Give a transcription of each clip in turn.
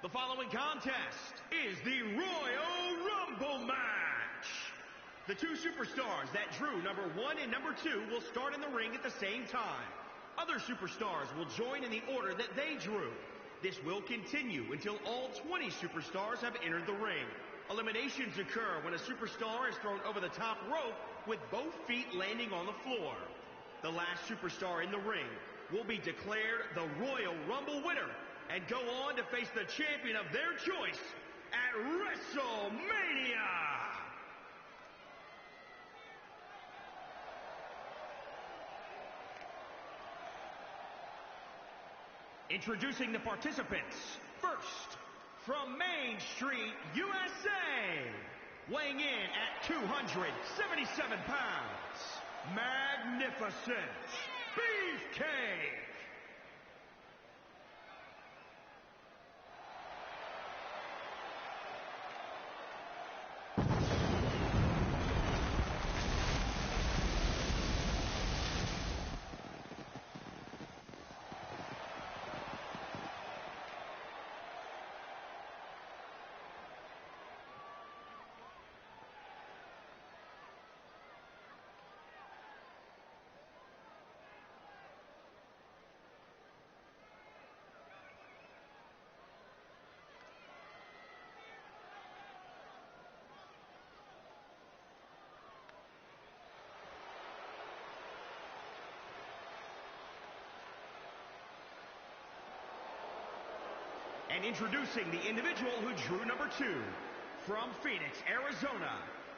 The following contest is the Royal Rumble match. The two superstars that drew number 1 and number 2 will start in the ring at the same time. Other superstars will join in the order that they drew. This will continue until all 20 superstars have entered the ring. Eliminations occur when a superstar is thrown over the top rope with both feet landing on the floor. The last superstar in the ring will be declared the Royal Rumble winner and go on to face the champion of their choice at WrestleMania. Introducing the participants. First, from Main Street, USA, weighing in at 277 pounds, Magnificent Beefcake. And introducing the individual who drew number 2, from Phoenix, Arizona,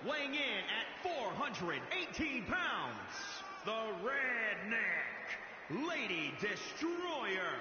weighing in at 418 pounds, the Redneck Lady Destroyer.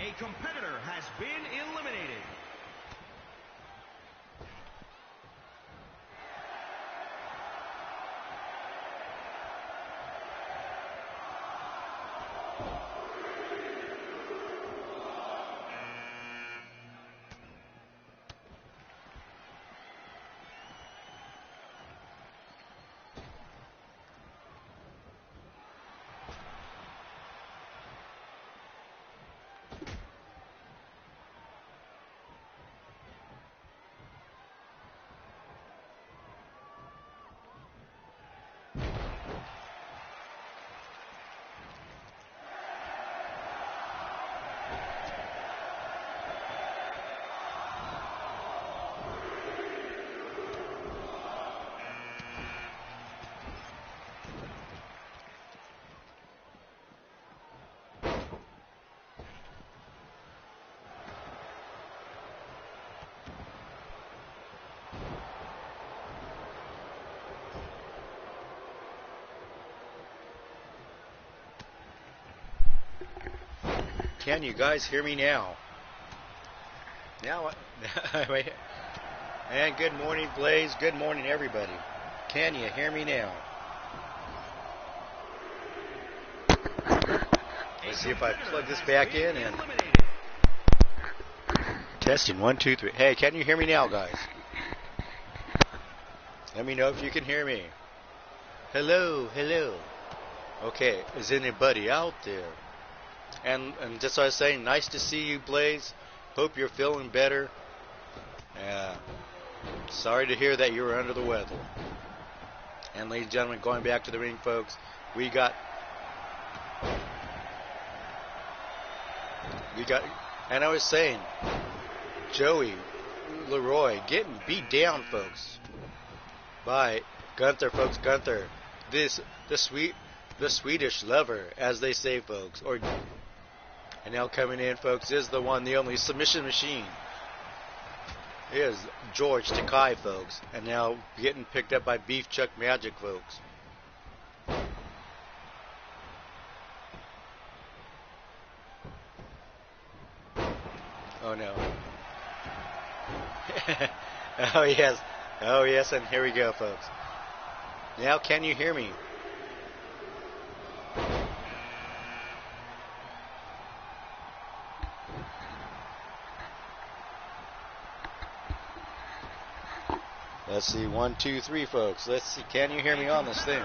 A competitor has been eliminated. Can you guys hear me now? Now, and good morning, Blaze. Good morning, everybody. Can you hear me now? Let's see if I plug this back in and testing 1, 2, 3. Hey, can you hear me now, guys? Let me know if you can hear me. Hello, hello. Okay, is anybody out there? And just what I was saying, nice to see you, Blaze. Hope you're feeling better. Sorry to hear that you were under the weather. And ladies and gentlemen, going back to the ring, folks, we got We got, and I was saying, Joey Leroy getting beat down, folks, by Gunther, folks. Gunther, the Swedish lover, as they say, folks. And now coming in, folks, is the one, the only submission machine. Is George Takei, folks, and now getting picked up by Beef Chuck Magic, folks. Oh no. Oh yes, and here we go, folks. Now can you hear me? Let's see, 1, 2, 3, folks. Let's see, can you hear me on this thing?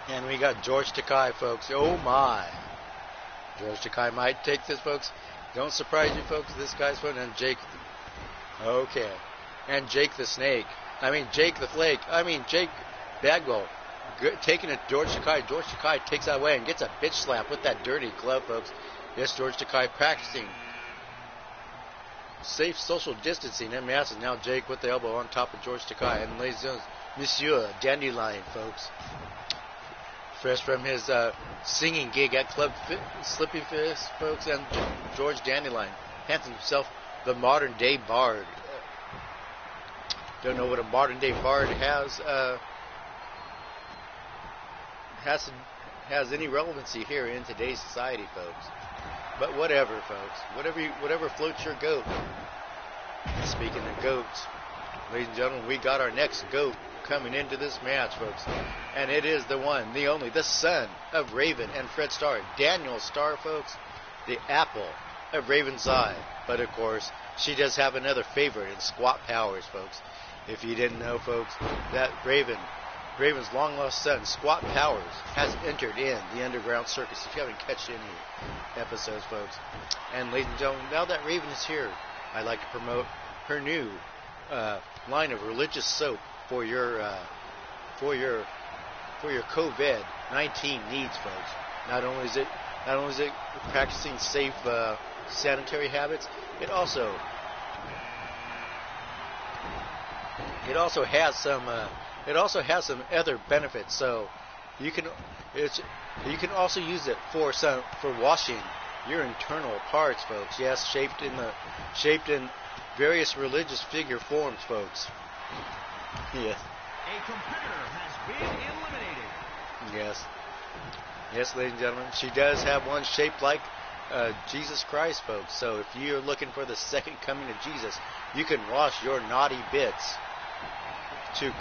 And we got George Takei, folks. Oh my. George Takei might take this, folks. Don't surprise you, folks. This guy's fun. And Jake. Okay. And Jake the Snake. Jake the Flake. Jake Bagwell. Taking it, George Takei. George Takei takes that away and gets a bitch slap with that dirty glove, folks. Yes, George Takei practicing safe social distancing and masses. Now Jake with the elbow on top of George Takei. And ladies and gentlemen, Monsieur Dandelion, folks. Fresh from his singing gig at Club Slippy Fist, folks, and George Dandelion hands himself the modern day bard. Don't know what a modern day bard has any relevancy here in today's society, folks. But whatever, folks. Whatever floats your goat. Speaking of goats, ladies and gentlemen, we got our next goat coming into this match, folks. And it is the one, the only, the son of Raven and Fred Starr, Daniel Starr, folks. The apple of Raven's eye. But of course, she does have another favorite in Squat Powers, folks. If you didn't know, folks, that Raven's long-lost son, Squat Powers, has entered in the Underground Circus. If you haven't catched any episodes, folks. And ladies and gentlemen, now that Raven is here, I'd like to promote her new line of religious soap for your COVID-19 needs, folks. Not only is it practicing safe sanitary habits, it also has some other benefits. So you can also use it for washing your internal parts, folks. Yes, shaped in various religious figure forms, folks. Yes. A competitor has been eliminated. Yes. Yes, ladies and gentlemen. She does have one shaped like Jesus Christ, folks. So if you're looking for the second coming of Jesus, you can wash your naughty bits to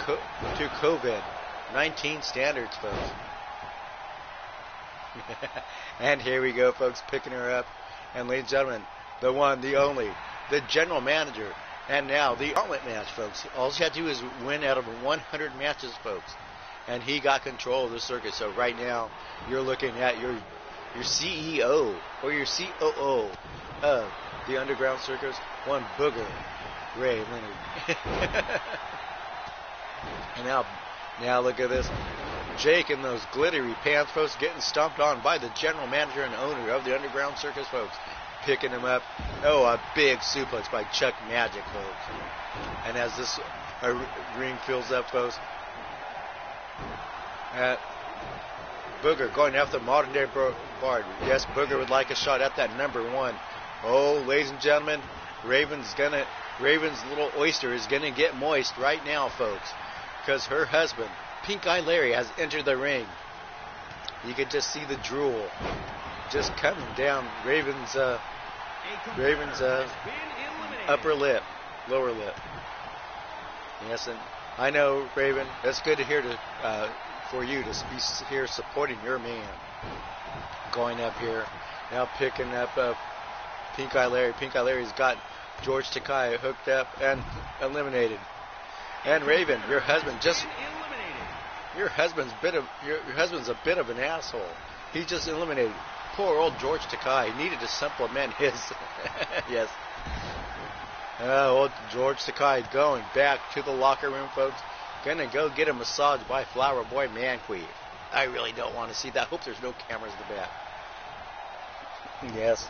COVID-19 standards, folks. And here we go, folks, picking her up. And ladies and gentlemen, the one, the only, the general manager, and now the gauntlet match, folks. All she had to do is win out of 100 matches, folks. And he got control of the circuit. So right now, you're looking at your CEO or your COO of the Underground Circus, one Booger Ray Leonard. And now look at this. Jake in those glittery pants, folks, getting stomped on by the general manager and owner of the Underground Circus, folks. Picking him up. Oh, a big suplex by Chuck Magic, folks. And as this ring fills up, folks, Booger going after the modern day Bard. Yes, Booger would like a shot at that number one. Oh, ladies and gentlemen, Raven's little oyster is gonna get moist right now, folks, because her husband, Pink Eye Larry, has entered the ring. You can just see the drool just coming down Raven's upper lip, lower lip. Yes, and I know, Raven, that's good to hear for you to be here supporting your man. Going up here, now picking up Pink Eye Larry. Pink Eye Larry's got George Takei hooked up and eliminated. And Raven, your husband's a bit of an asshole. He just eliminated poor old George Takei. He needed to supplement his yes. Old George Takei going back to the locker room, folks. Gonna go get a massage by Flower Boy Manquee. I really don't want to see that. I hope there's no cameras in the back. Yes.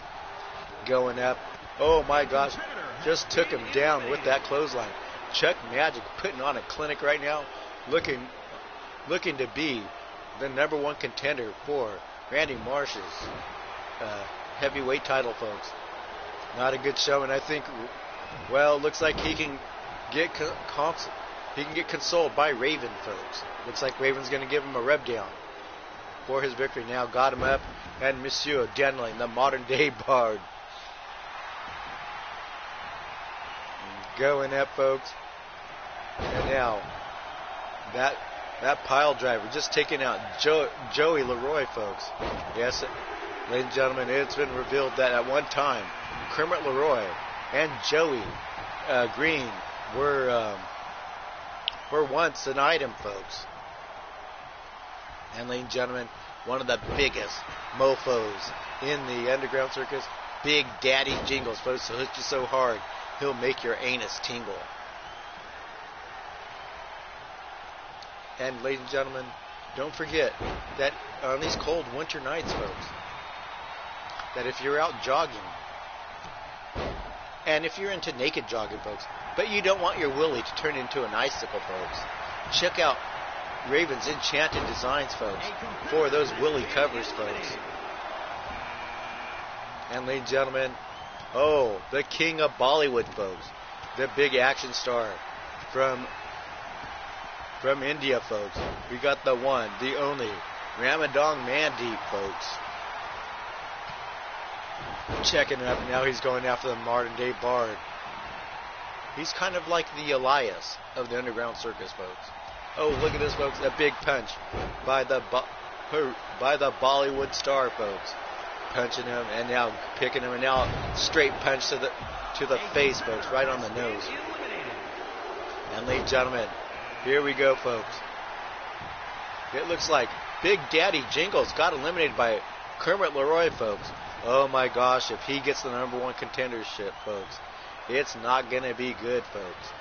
Going up. Oh my gosh. Just took him down with that clothesline. Chuck Magic putting on a clinic right now. Looking to be the #1 contender for Randy Marsh's heavyweight title, folks. Not a good showing. I think, well, looks like he can get consoled by Raven, folks. Looks like Raven's going to give him a rub down for his victory. Now got him up, and Monsieur Dandelion, the modern day Bard, going up, folks. And now that pile driver just taking out Joey Leroy, folks. Yes, ladies and gentlemen, it's been revealed that at one time Kermit Leroy and Joey Green were once an item, folks. And ladies and gentlemen, one of the biggest mofos in the Underground Circus, Big Daddy Jingles, folks. So hit you so hard, he'll make your anus tingle. And ladies and gentlemen, don't forget that on these cold winter nights, folks, that if you're out jogging, and if you're into naked jogging, folks, but you don't want your willy to turn into an icicle, folks, check out Raven's Enchanted Designs, folks, for those willy covers, folks. And ladies and gentlemen, oh, the king of Bollywood, folks, the big action star from India, folks. We got the one, the only, Ramadong Mandeep, folks. Checking it up. Now he's going after the modern day Bard. He's kind of like the Elias of the Underground Circus, folks. Oh, look at this, folks. A big punch by the Bollywood star, folks. Punching him and now picking him, and now straight punch to the face, folks, right on the nose. And ladies and gentlemen, here we go, folks. It looks like Big Daddy Jingles got eliminated by Kermit Leroy, folks. Oh my gosh, if he gets the #1 contendership, folks, it's not going to be good, folks.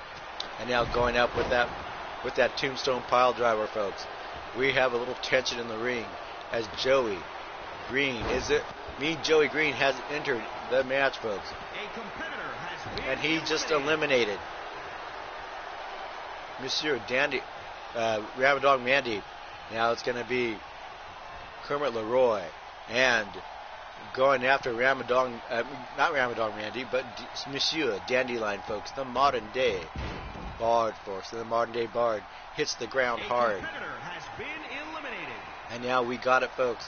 And now going up with that tombstone pile driver, folks. We have a little tension in the ring as Joey Green, Joey Green has entered the match, folks. And he just eliminated Monsieur Ramadong Mandeep. Now it's going to be Kermit Leroy and going after not Ramadong Mandeep, but Monsieur Dandelion, folks. The modern day Bard, folks. The modern day Bard hits the ground hard. And now we got it, folks.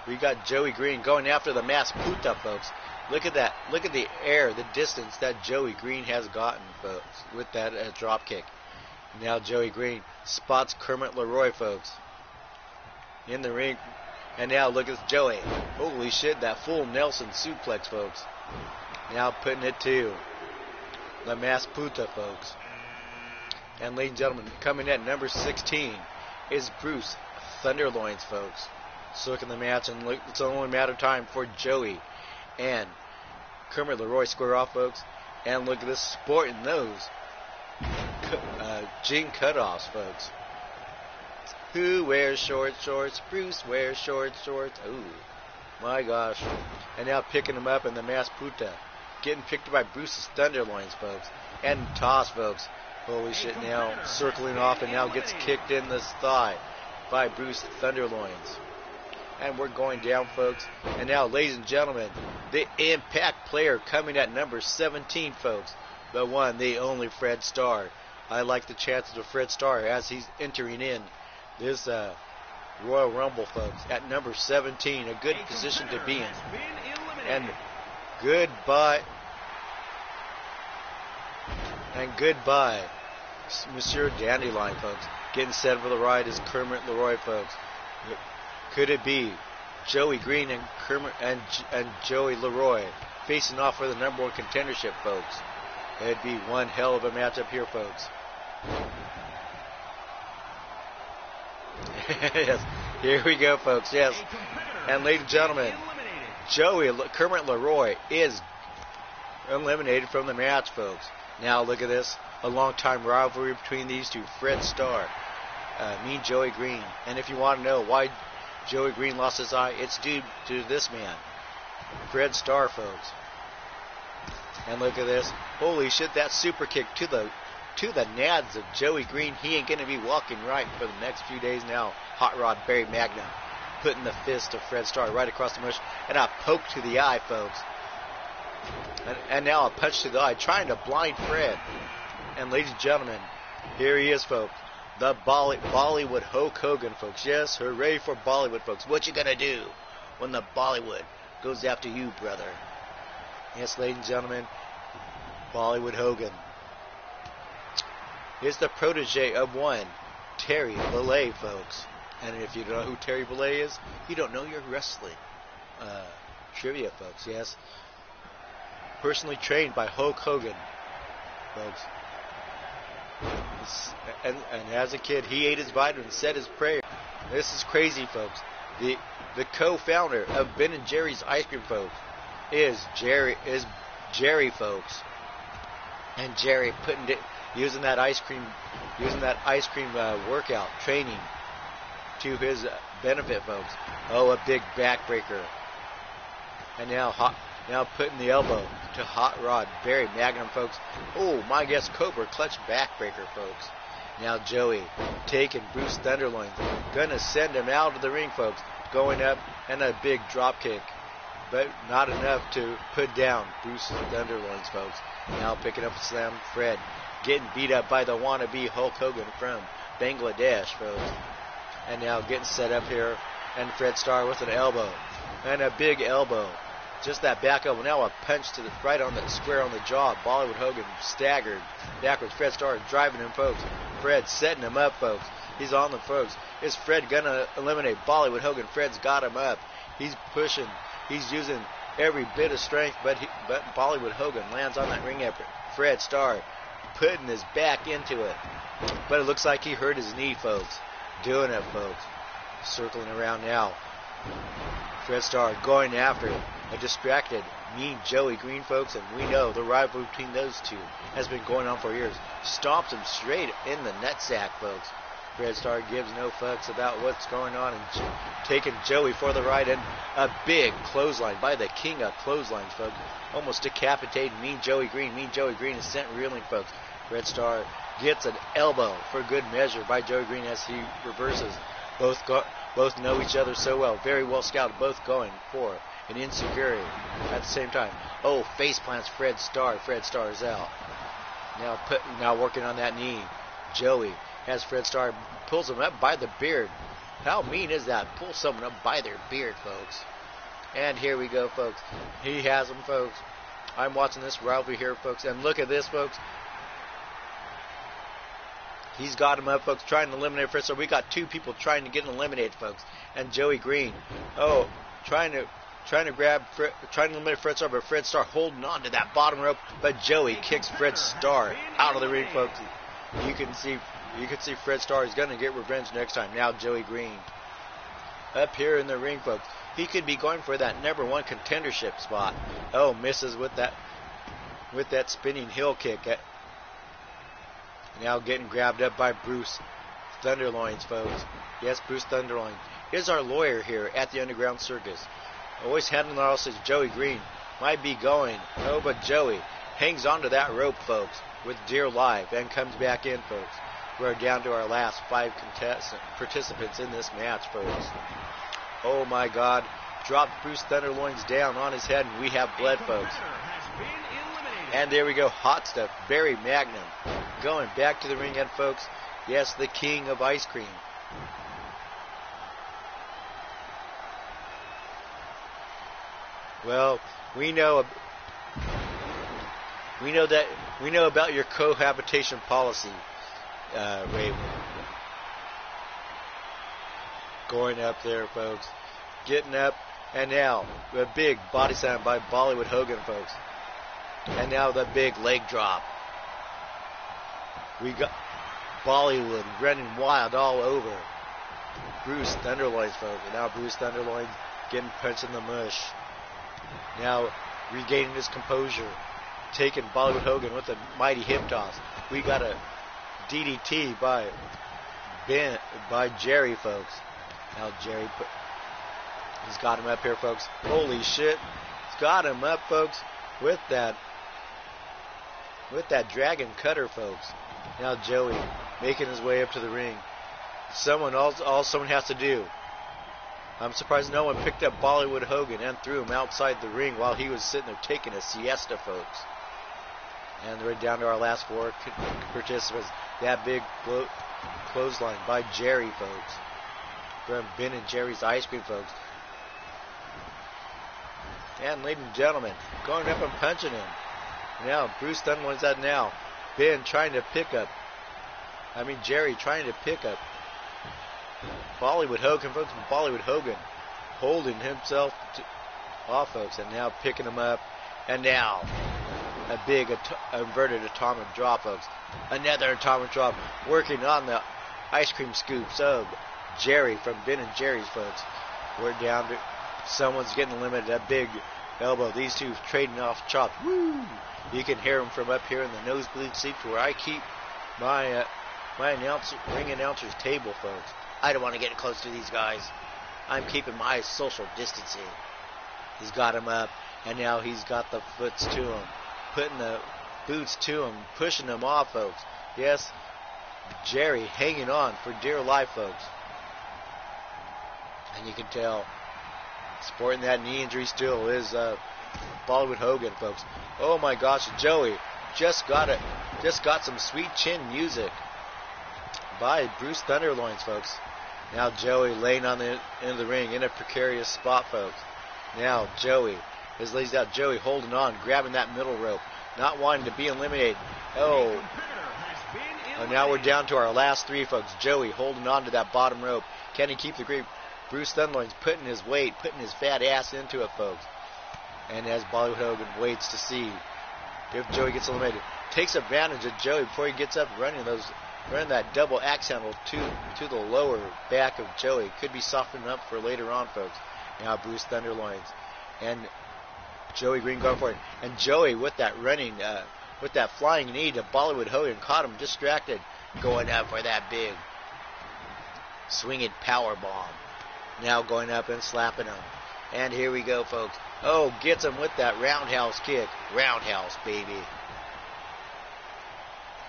We got Joey Green going after the masked Puta, folks. Look at that. Look at the air, the distance that Joey Green has gotten, folks, with that drop kick. Now Joey Green spots Kermit Leroy, folks, in the ring. And now look at Joey. Holy shit, that full Nelson suplex, folks. Now putting it to the masked Puta, folks. And ladies and gentlemen, coming at number 16 is Bruce Thunderloins, folks. So look at the match, and look, it's only a matter of time for Joey and Kermit Leroy square off, folks. And look at this, sporting those jean cutoffs, folks. Who wears short shorts? Bruce wears short shorts. Ooh, my gosh. And now picking him up in the masked Puta. Getting picked up by Bruce's Thunderloins, folks. And toss, folks. Holy shit, now circling off, and now gets kicked in the thigh by Bruce Thunderloins. And we're going down, folks. And now, ladies and gentlemen, the Impact player coming at number 17, folks. The one, the only Fred Starr. I like the chances of Fred Starr as he's entering in this Royal Rumble, folks, at number 17. A good position to be in. And goodbye. And goodbye, Monsieur Dandelion, folks. Getting set for the ride is Kermit Leroy, folks. Could it be Joey Green and Kermit and Joey Leroy facing off for the #1 contendership, folks? It'd be one hell of a matchup here, folks. Yes, here we go, folks. Yes, and ladies and gentlemen, Kermit Leroy is eliminated from the match, folks. Now look at this, a long-time rivalry between these two. Fred Starr Mean Joey Green. And if you want to know why Joey Green lost his eye, it's due to this man, Fred Starr, folks. And look at this. Holy shit, that super kick to the nads of Joey Green. He ain't going to be walking right for the next few days now. Hot Rod Barry Magnum putting the fist of Fred Starr right across the mush. And a poke to the eye, folks. And now a punch to the eye, trying to blind Fred. And ladies and gentlemen, here he is, folks. The Bollywood Hulk Hogan, folks. Yes, hooray for Bollywood, folks. What you gonna do when the Bollywood goes after you, brother? Yes, ladies and gentlemen, Bollywood Hogan is the protege of one Terry Bollea, folks. And if you don't know who Terry Bollea is, you don't know your wrestling trivia, folks. Yes, personally trained by Hulk Hogan, folks. And as a kid, he ate his vitamins, said his prayer. This is crazy, folks. The co-founder of Ben and Jerry's ice cream, folks, is Jerry, folks. And Jerry using that ice cream workout training to his benefit, folks. Oh, a big backbreaker. And now putting the elbow to Hot Rod Barry Magnum, folks. Oh, my guess, Cobra clutch backbreaker, folks. Now Joey taking Bruce Thunderloin. Gonna send him out of the ring, folks. Going up and a big drop kick. But not enough to put down Bruce Thunderloins, folks. Now picking up a slam, Fred. Getting beat up by the wannabe Hulk Hogan from Bangladesh, folks. And now getting set up here. And Fred Starr with an elbow. And a big elbow. Just that back elbow. Now a punch to the right on the square on the jaw. Bollywood Hogan staggered backwards. Fred Starr driving him, folks. Fred setting him up, folks. He's on them, folks. Is Fred gonna eliminate Bollywood Hogan? Fred's got him up. He's pushing. He's using every bit of strength, but Bollywood Hogan lands on that ring apron. Fred Starr putting his back into it. But it looks like he hurt his knee, folks. Doing it, folks. Circling around now. Fred Starr going after a distracted, mean Joey Green, folks, and we know the rivalry between those two has been going on for years. Stomps him straight in the nutsack, folks. Fred Starr gives no fucks about what's going on and taking Joey for the ride, and a big clothesline by the king of clotheslines, folks. Almost decapitating Mean Joey Green. Mean Joey Green is sent reeling, folks. Fred Starr gets an elbow for good measure by Joey Green as he reverses. Both know each other so well. Very well scouted. Both going for an insecurity at the same time. Oh, face plants Fred Starr. Fred Starr is out. Now working on that knee. Joey has Fred Starr, pulls him up by the beard. How mean is that? Pull someone up by their beard, folks. And here we go, folks. He has him, folks. I'm watching this rivalry here, folks. And look at this, folks. He's got him up, folks, trying to eliminate Fred Starr. We got two people trying to get eliminated, folks. And Joey Green, trying to eliminate Fred Starr, but Fred Starr holding on to that bottom rope. But Joey kicks Fred Starr out of the ring, folks. You can see Fred Starr is going to get revenge next time. Now Joey Green up here in the ring, folks. He could be going for that #1 contendership spot. Oh, misses with that spinning heel kick. Now getting grabbed up by Bruce Thunderloins, folks. Yes, Bruce Thunderloin is our lawyer here at the Underground Circus. Always handling our says Joey Green might be going. Oh, but Joey hangs onto that rope, folks, with dear life and comes back in, folks. We're down to our last 5 participants in this match, folks. Oh, my God. Dropped Bruce Thunderloins down on his head, and we have blood, folks. And there we go. Hot stuff. Barry Magnum going back to the ring end, folks. Yes, the king of ice cream. Well, we know about your cohabitation policy, Raven. Going up there, folks. Getting up, and now a big body slam by Bollywood Hogan, folks. And now the big leg drop. We got Bollywood running wild all over Bruce Thunderloins, folks. And now Bruce Thunderloin getting punched in the mush. Now regaining his composure. Taking Bollywood Hogan with a mighty hip toss. We got a DDT by by Jerry, folks. Now Jerry, he's got him up here, folks. Holy shit. He's got him up, folks, with that dragon cutter, folks. Now Joey making his way up to the ring. All someone has to do. I'm surprised no one picked up Bollywood Hogan and threw him outside the ring while he was sitting there taking a siesta, folks. And we're down to our last 4 participants. That big clothesline by Jerry, folks. From Ben and Jerry's Ice Cream, folks. And ladies and gentlemen, going up and punching him. Now, Bruce Dunlap's at now. Ben trying to pick up. Jerry trying to pick up Bollywood Hogan, folks. Bollywood Hogan holding himself off, folks. And now picking him up. And now, a big inverted atomic drop, folks. Another atomic drop. Working on the ice cream scoops of Jerry from Ben and Jerry's, folks. We're down to someone's getting eliminated. That big elbow. These two trading off chops. Woo! You can hear them from up here in the nosebleed seats where I keep my ring announcer's table, folks. I don't want to get close to these guys. I'm keeping my social distancing. He's got him up, and now he's got the foots to him, putting the boots to him, pushing him off, folks. Yes, Jerry hanging on for dear life, folks. And you can tell, sporting that knee injury still is Bollywood Hogan, folks. Oh my gosh, Joey just got some sweet chin music by Bruce Thunderloins, folks. Now Joey laying on the end of the ring in a precarious spot, folks. Now Joey is lays out. Joey holding on, grabbing that middle rope, not wanting to be eliminated. Oh, now we're down to our last 3, folks. Joey holding on to that bottom rope. Can he keep the grip? Bruce Thunderloins putting his weight, putting his fat ass into it, folks. And as Bollywood Hogan waits to see if Joey gets eliminated, takes advantage of Joey before he gets up running that double axe handle to the lower back of Joey. Could be softened up for later on, folks. Now Bruce Thunderloins and Joey Green going for it. And Joey with that flying knee to Bollywood Hogan caught him distracted, going up for that big swinging power bomb. Now going up and slapping him. And here we go, folks. Oh, gets him with that roundhouse kick. Roundhouse, baby.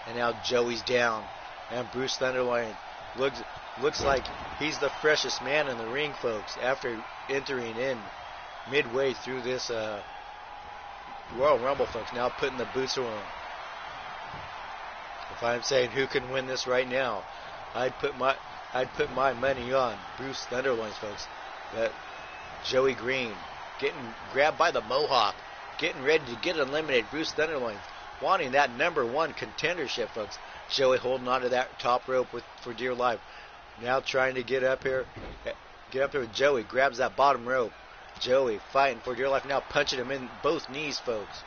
And now Joey's down. And Bruce Thunderloin looks like he's the freshest man in the ring, folks, after entering in midway through this Royal Rumble, folks. Now putting the boots on him. If I'm saying who can win this right now, I'd put my money on Bruce Thunderloins, folks. But Joey Green getting grabbed by the Mohawk, getting ready to get eliminated. Bruce Thunderloins wanting that #1 contendership, folks. Joey holding on to that top rope for dear life. Now trying to get up here with Joey. Grabs that bottom rope. Joey fighting for dear life. Now punching him in both knees, folks.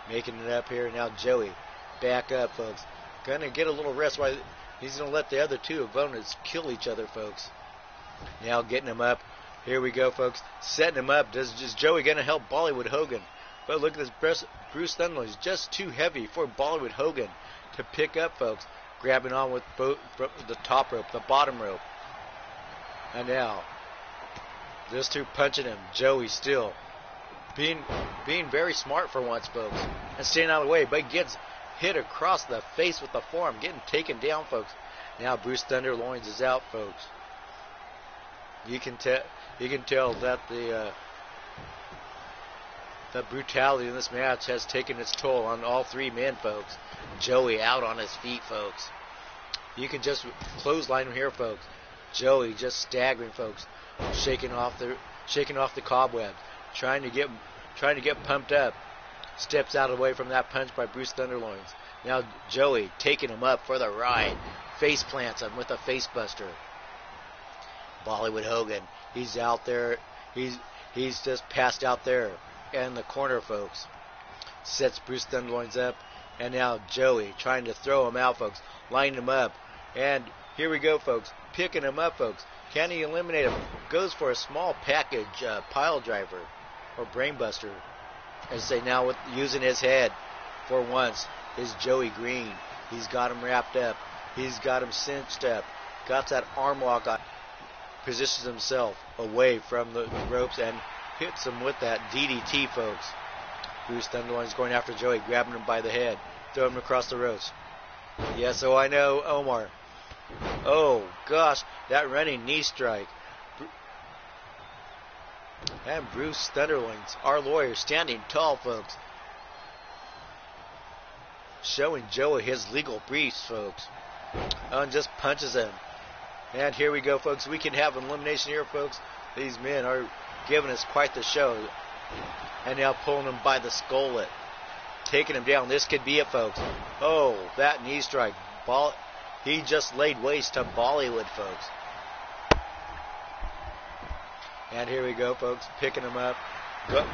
Making it up here. Now Joey back up, folks. Gonna get a little rest while he's gonna let the other two opponents kill each other, folks. Now getting him up. Here we go, folks. Setting him up. Is Joey gonna help Bollywood Hogan? But look at this. Bruce Thunderloin is just too heavy for Bollywood Hogan to pick up, folks. Grabbing on with both the top rope, the bottom rope. And now, those two punching him. Joey still being very smart for once, folks. And staying out of the way, but gets hit across the face with the forearm, getting taken down, folks. Now Bruce Thunderloins is out, folks. You can tell that the brutality in this match has taken its toll on all 3 men, folks. Joey out on his feet, folks. You can just clothesline him here, folks. Joey just staggering, folks, shaking off the cobwebs, trying to get pumped up. Steps out of the way from that punch by Bruce Thunderloins. Now Joey taking him up for the ride. Face plants him with a face buster. Bollywood Hogan, he's out there. He's just passed out there in the corner, folks. Sets Bruce Thunderloins up. And now Joey trying to throw him out, folks. Lining him up. And here we go, folks. Picking him up, folks. Can he eliminate him? Goes for a small package pile driver or brainbuster. As I say now, with using his head for once, is Joey Green. He's got him wrapped up. He's got him cinched up. got that arm lock on, positions himself away from the ropes and hits him with that DDT, folks. Bruce Thunderline's going after Joey, grabbing him by the head, throwing him across the ropes. Yes, oh, I know, Omar. Oh, gosh, that running knee strike. And Bruce Thunderlines, our lawyer, standing tall, folks. Showing Joey his legal briefs, folks. And just punches him. And here we go, folks. We can have an elimination here, folks. These men are giving us quite the show. And now pulling him by the skullet. Taking him down. This could be it, folks. Oh, that knee strike. He just laid waste to Bollywood, folks. And here we go, folks. Picking him up.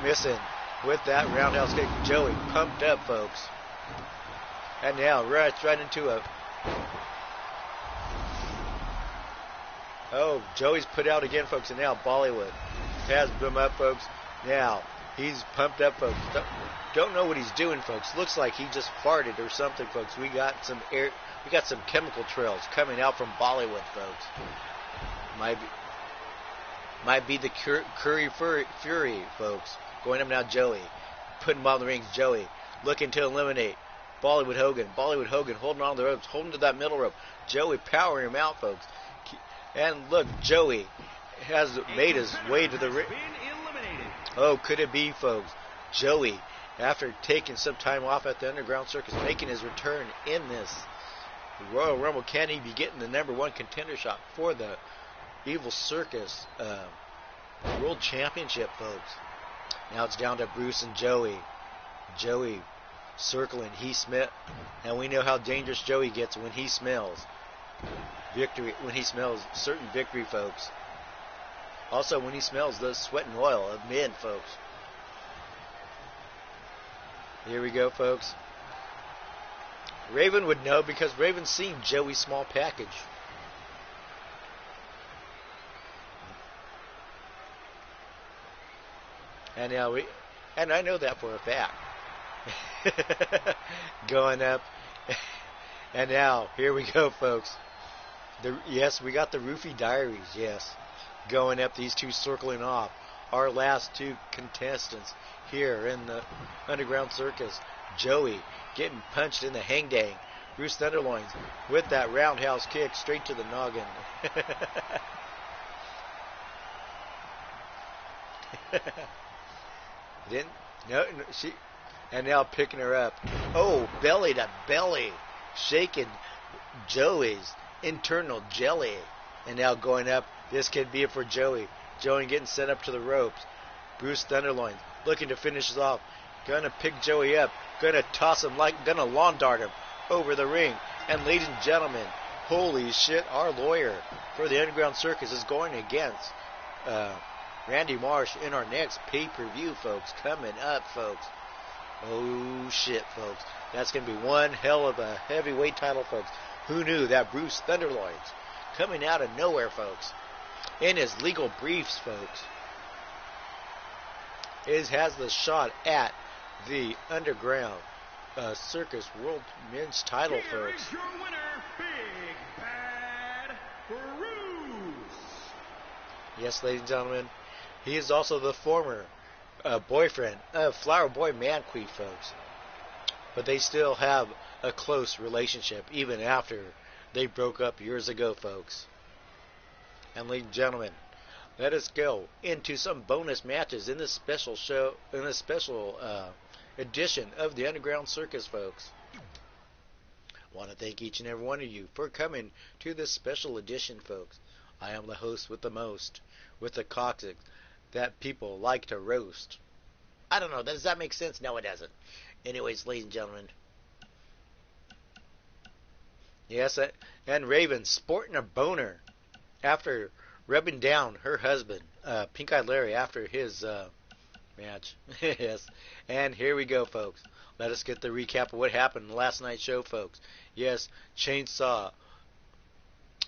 Missing with that roundhouse kick. Joey pumped up, folks. And now right into a... Oh, Joey's put out again, folks. And now Bollywood has him up, folks. Now he's pumped up, folks. Don't know what he's doing, folks. Looks like he just farted or something, folks. We got some air. We got some chemical trails coming out from Bollywood, folks. Might be the Curry Fury, folks. Going up now, Joey. Putting him on the rings, Joey. Looking to eliminate Bollywood Hogan. Bollywood Hogan holding on the ropes, holding to that middle rope. Joey powering him out, folks. And look, Joey has made his way to the ring. Oh, could it be, folks? Joey, after taking some time off at the Underground Circus, making his return in this Royal Rumble. Can he be getting the #1 contender shot for the Evil Circus World Championship, folks? Now it's down to Bruce and Joey. Joey circling. And we know how dangerous Joey gets when he smells victory. When he smells certain victory, folks. Also, when he smells the sweat and oil of men, folks. Here we go, folks. Raven would know because Raven's seen Joey's small package. And now and I know that for a fact. Going up. And now, here we go, folks. Yes, we got the Roofie Diaries, yes. Going up, these two circling off. Our last two contestants here in the Underground Circus. Joey getting punched in the hang-dang. Bruce Thunderloins with that roundhouse kick straight to the noggin. And now picking her up. Oh, belly to belly. Shaking Joey's internal jelly. And now going up. This could be it for Joey. Joey getting set up to the ropes. Bruce Thunderloin looking to finish this off. Gonna pick Joey up. Gonna toss him gonna lawn dart him over the ring. And ladies and gentlemen, holy shit, our lawyer for the Underground Circus is going against Randy Marsh in our next pay-per-view, folks. Coming up, folks. Oh shit, folks. That's gonna be one hell of a heavyweight title, folks. Who knew that Bruce Thunderloins coming out of nowhere, folks, in his legal briefs, folks, has the shot at the Underground Circus World Men's title, folks. Here is your winner, Big Bad Bruce. Yes, ladies and gentlemen, he is also the former boyfriend of Flower Boy Manqueef, folks. But they still have a close relationship, even after they broke up years ago, folks. And ladies and gentlemen, let us go into some bonus matches in this special show, in this special edition of the Underground Circus, folks. Want to thank each and every one of you for coming to this special edition, folks. I am the host with the most, with the coccyx that people like to roast. I don't know, does that make sense? No, it doesn't. Anyways, ladies and gentlemen. Yes, and Raven sporting a boner after rubbing down her husband, Pink Eyed Larry, after his match. Yes, and here we go, folks. Let us get the recap of what happened in last night's show, folks. Yes, Chainsaw.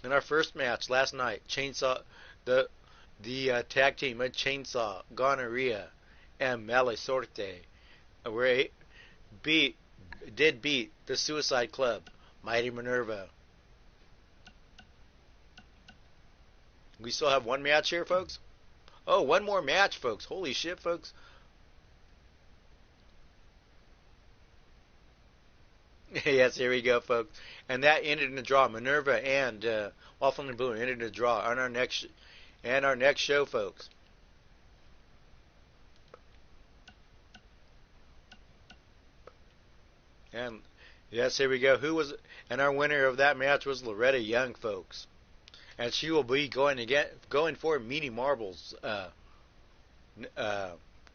In our first match last night, Chainsaw, the tag team of Chainsaw, Gonorrhea, and Mala Sorte did beat the Suicide Club, Mighty Minerva, We still have one match here, folks. Oh, one more match, folks. Holy shit, folks. Yes, here we go, folks. And that ended in a draw. Minerva and Waffle and Blue ended in a draw on our next show, folks. And yes, here we go. And our winner of that match was Loretta Young, folks. And she will be going for Meanie Marbles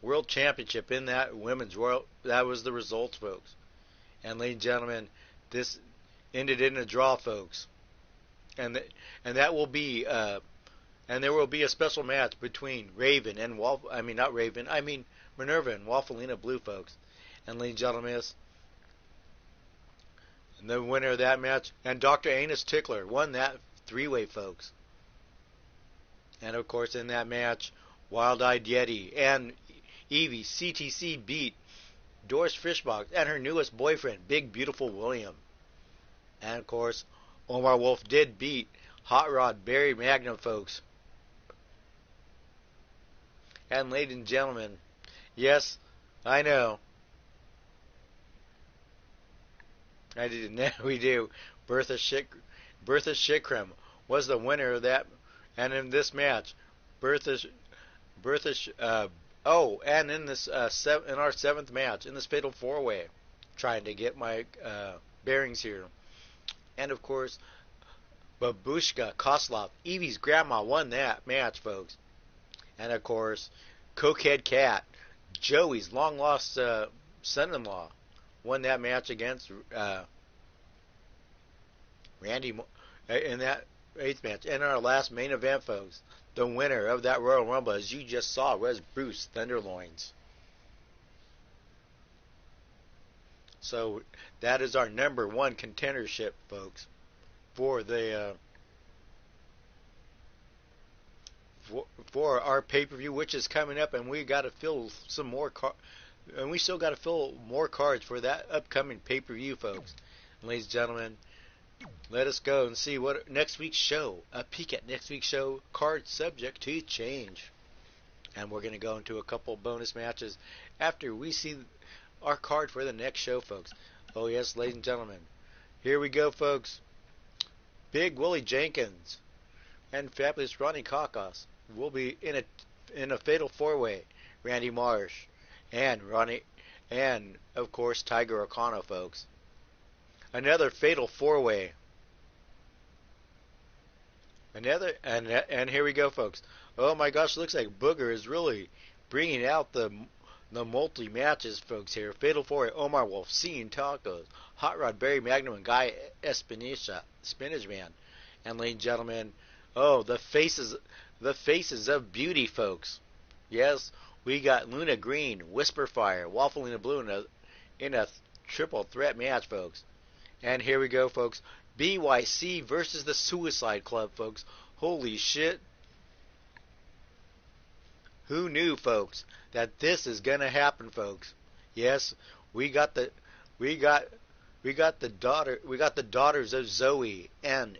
World Championship in that women's world. That was the results, folks. And ladies and gentlemen, this ended in a draw, folks. And that will be and there will be a special match between Raven and Minerva and Waffleina Blue, folks. And ladies and gentlemen, the winner of that match, and Dr. Anus Tickler won that three-way, folks. And of course, in that match, Wild Eyed Yeti and Evie CTC beat Doris Fishbox and her newest boyfriend, Big Beautiful William. And of course, Omar Wolf did beat Hot Rod Barry Magnum, folks. And ladies and gentlemen, yes, I know. I didn't know we do. Bertha Shikram was the winner of that, and in this match, and in this in our seventh match in this fatal four-way, trying to get my bearings here, and of course, Babushka Koslov, Evie's grandma, won that match, folks, and of course, Cokehead Cat, Joey's long-lost son-in-law, won that match against Randy in that eighth match. And our last main event, folks, the winner of that Royal Rumble, as you just saw, was Bruce Thunderloins. So that is our number one contendership, folks, for the for our pay-per-view, which is coming up, and we got to fill some more and we still got to fill more cards for that upcoming pay-per-view, folks. And ladies and gentlemen, let us go and see what next week's show, a peek at next week's show, card subject to change. And we're going to go into a couple bonus matches after we see our card for the next show, folks. Oh yes, ladies and gentlemen, here we go, folks. Big Willie Jenkins and Fabulous Ronnie Kakos will be in a fatal four-way. Randy Marsh and Ronnie, and of course Tiger O'Connor, folks. Another fatal four-way. And here we go, folks. Oh my gosh, looks like Booger is really bringing out the multi matches, folks. Here, fatal four-way: Omar Wolf, Scene Tacos, Hot Rod Barry Magnum, and Guy Spinach Man. And ladies and gentlemen, oh, the faces of beauty, folks. Yes, we got Luna Green, Whisper Fire, Waffleina Blue in a triple threat match, folks. And here we go, folks. BYC versus the Suicide Club, folks. Holy shit. Who knew, folks, that this is gonna happen, folks? Yes, we got the daughters of Zoe and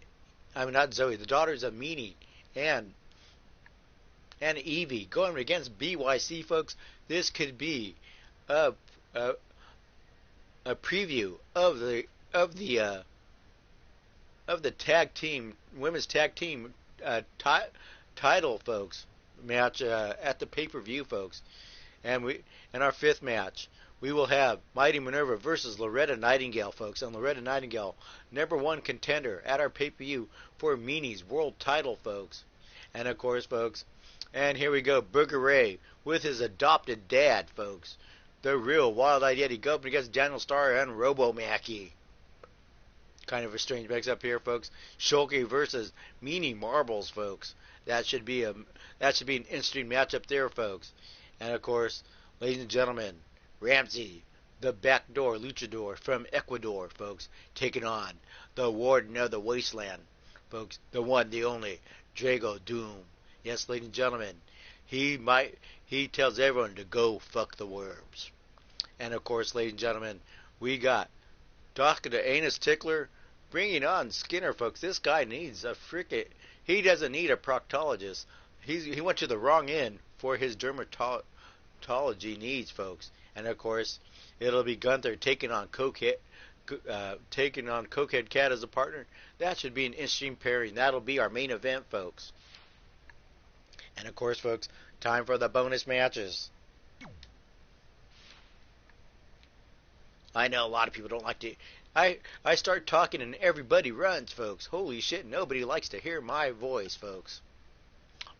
the daughters of Meanie and Evie going against BYC, folks. This could be a preview of the tag team, women's tag team title, folks, match at the pay-per-view, folks. And in our fifth match, we will have Mighty Minerva versus Loretta Nightingale, folks. And Loretta Nightingale, number one contender at our pay-per-view for Meanie's world title, folks. And of course, folks, and here we go, Booger Ray with his adopted dad, folks. The real Wild-Eyed Yeti going up against Daniel Starr and Robo Mackie. Kind of a strange mix up here, folks. Shulky versus Meanie Marbles, folks. That should be an interesting matchup there, folks. And of course, ladies and gentlemen, Ramsey, the backdoor luchador from Ecuador, folks, taking on the Warden of the Wasteland, folks. The one, the only, Drago Doom. Yes, ladies and gentlemen, he tells everyone to go fuck the worms. And of course, ladies and gentlemen, we got Dr. Anus Tickler bringing on Skinner, folks. This guy needs a He doesn't need a proctologist. He went to the wrong end for his dermatology needs, folks. And of course, it'll be Gunther taking on Cokehead Cat as a partner. That should be an interesting pairing. That'll be our main event, folks. And of course, folks, time for the bonus matches. I know a lot of people don't like to. I start talking and everybody runs, folks. Holy shit, nobody likes to hear my voice, folks.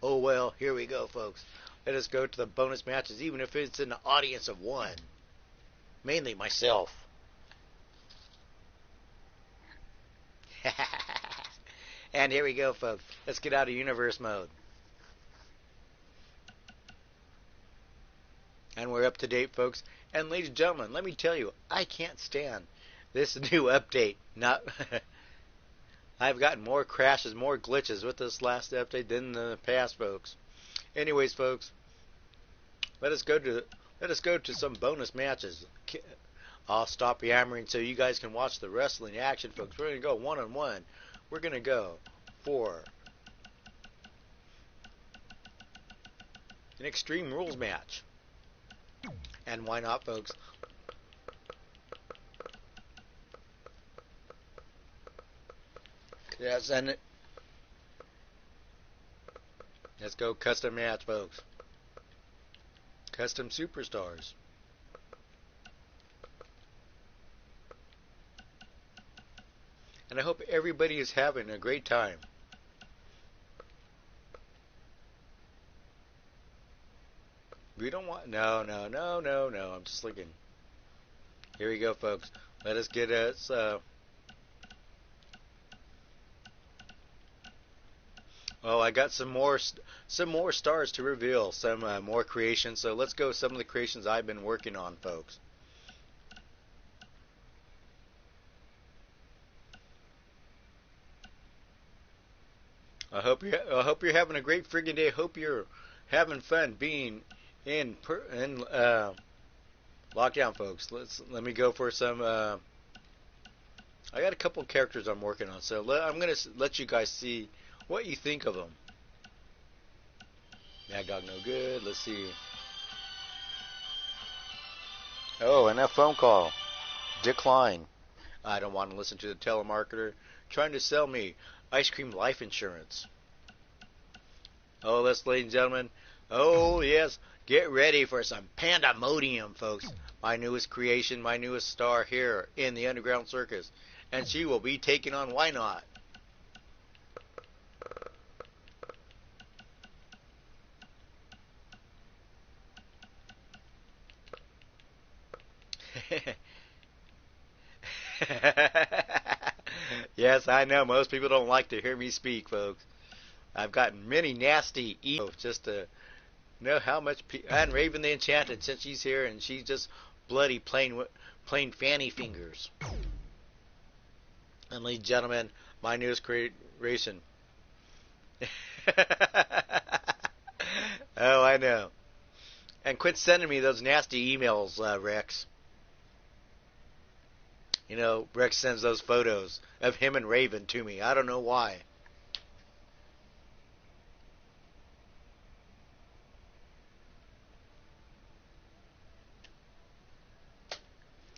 Oh well, here we go, folks. Let us go to the bonus matches, even if it's an audience of one. Mainly myself. And here we go, folks. Let's get out of universe mode. And we're up to date, folks. And ladies and gentlemen, let me tell you, I can't stand this new update. I've gotten more crashes, more glitches with this last update than in the past, folks. Anyways, folks, let us go to some bonus matches. I'll stop yammering so you guys can watch the wrestling action, folks. We're going to go one-on-one. We're going to go for an Extreme Rules match. And why not, folks? Yes, and let's go custom match, folks. Custom superstars. And I hope everybody is having a great time. We don't want... No. I'm just looking. Here we go, folks. Let us get us... Oh, I got some more stars to reveal. Some more creations. So let's go some of the creations I've been working on, folks. I hope you're having a great friggin' day. Hope you're having fun being in lockdown, folks. Let me go for some. I got a couple characters I'm working on, so I'm gonna let you guys see what you think of them. Mad Dog no good. Let's see. Oh, and that phone call. Decline. I don't want to listen to the telemarketer trying to sell me ice cream life insurance. Oh, ladies and gentlemen. Oh, yes. Get ready for some pandemonium, folks. My newest creation, my newest star here in the Underground Circus. And she will be taking on Why Not. Yes, I know. Most people don't like to hear me speak, folks. I've gotten many nasty emails just to know how much... And Raven the Enchanted, since she's here, and she's just bloody plain fanny fingers. And ladies and gentlemen, my newest creation. Oh, I know. And quit sending me those nasty emails, Rex. You know, Rex sends those photos of him and Raven to me. I don't know why.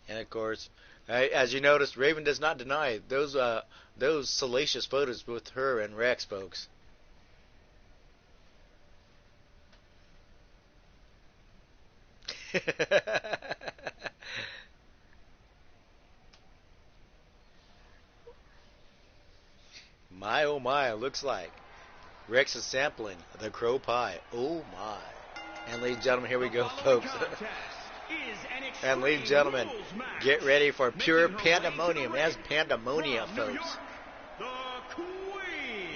And of course, as you noticed, Raven does not deny those salacious photos with her and Rex, folks. My oh my, looks like Rex is sampling the crow pie. Oh my. And ladies and gentlemen, here we go, folks. And ladies and gentlemen, get ready for pure pandemonium. As pandemonium, folks.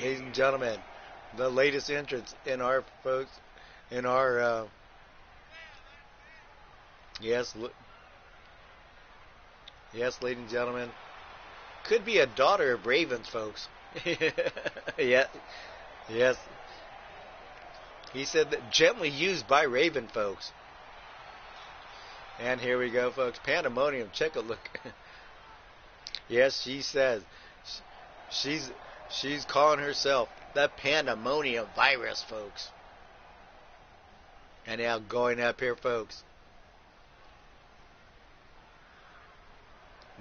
Ladies and gentlemen, the latest entrance in our folks, in our yes, ladies and gentlemen, could be a daughter of Raven's, folks. Yeah, yes. He said that gently used by Raven, folks. And here we go, folks. Pandemonium. Check a look. Yes, she says she's calling herself the pandemonium virus, folks. And now going up here, folks.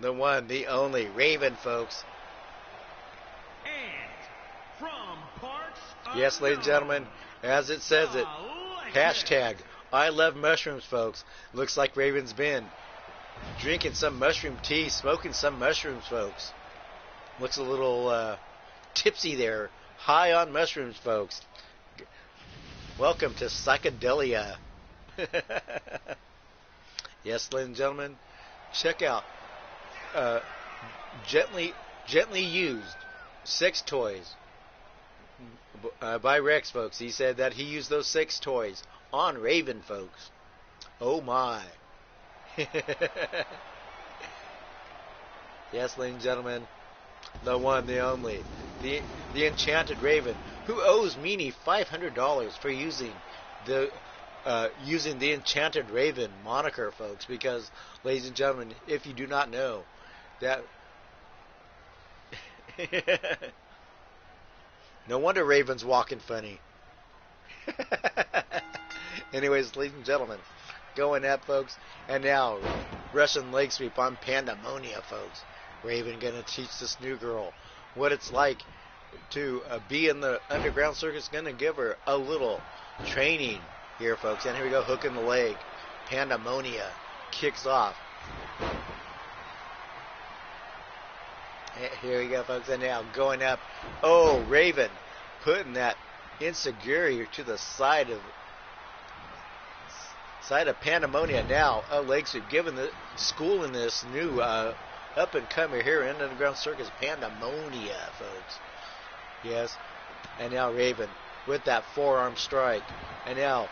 The one, the only Raven, folks. And from parts Yes, ladies and gentlemen, as it says it, hashtag I love mushrooms, folks. Looks like Raven's been drinking some mushroom tea, smoking some mushrooms, folks. Looks a little tipsy there. High on mushrooms, folks. Welcome to psychedelia. Yes, ladies and gentlemen, check out gently used sex toys by Rex, folks. He said that he used those sex toys on Raven, folks. Oh my. Yes, ladies and gentlemen, the one, the only, the enchanted Raven, who owes Meanie $500 for using the enchanted Raven moniker, folks. Because, ladies and gentlemen, if you do not know that, no wonder Raven's walking funny. Anyways, ladies and gentlemen, going up, folks, and now Russian leg sweep on Pandemonia, folks. Raven gonna teach this new girl what it's like to be in the Underground Circus. Gonna give her a little training here, folks. And here we go, hook in the leg. Pandemonia kicks off. Here we go, folks, and now going up. Oh, Raven putting that insecurity to the side of Pandemonia. Now a leg sweep, giving the school in this new up and comer here in Underground Circus, Pandemonia, folks. Yes, and now Raven with that forearm strike, and now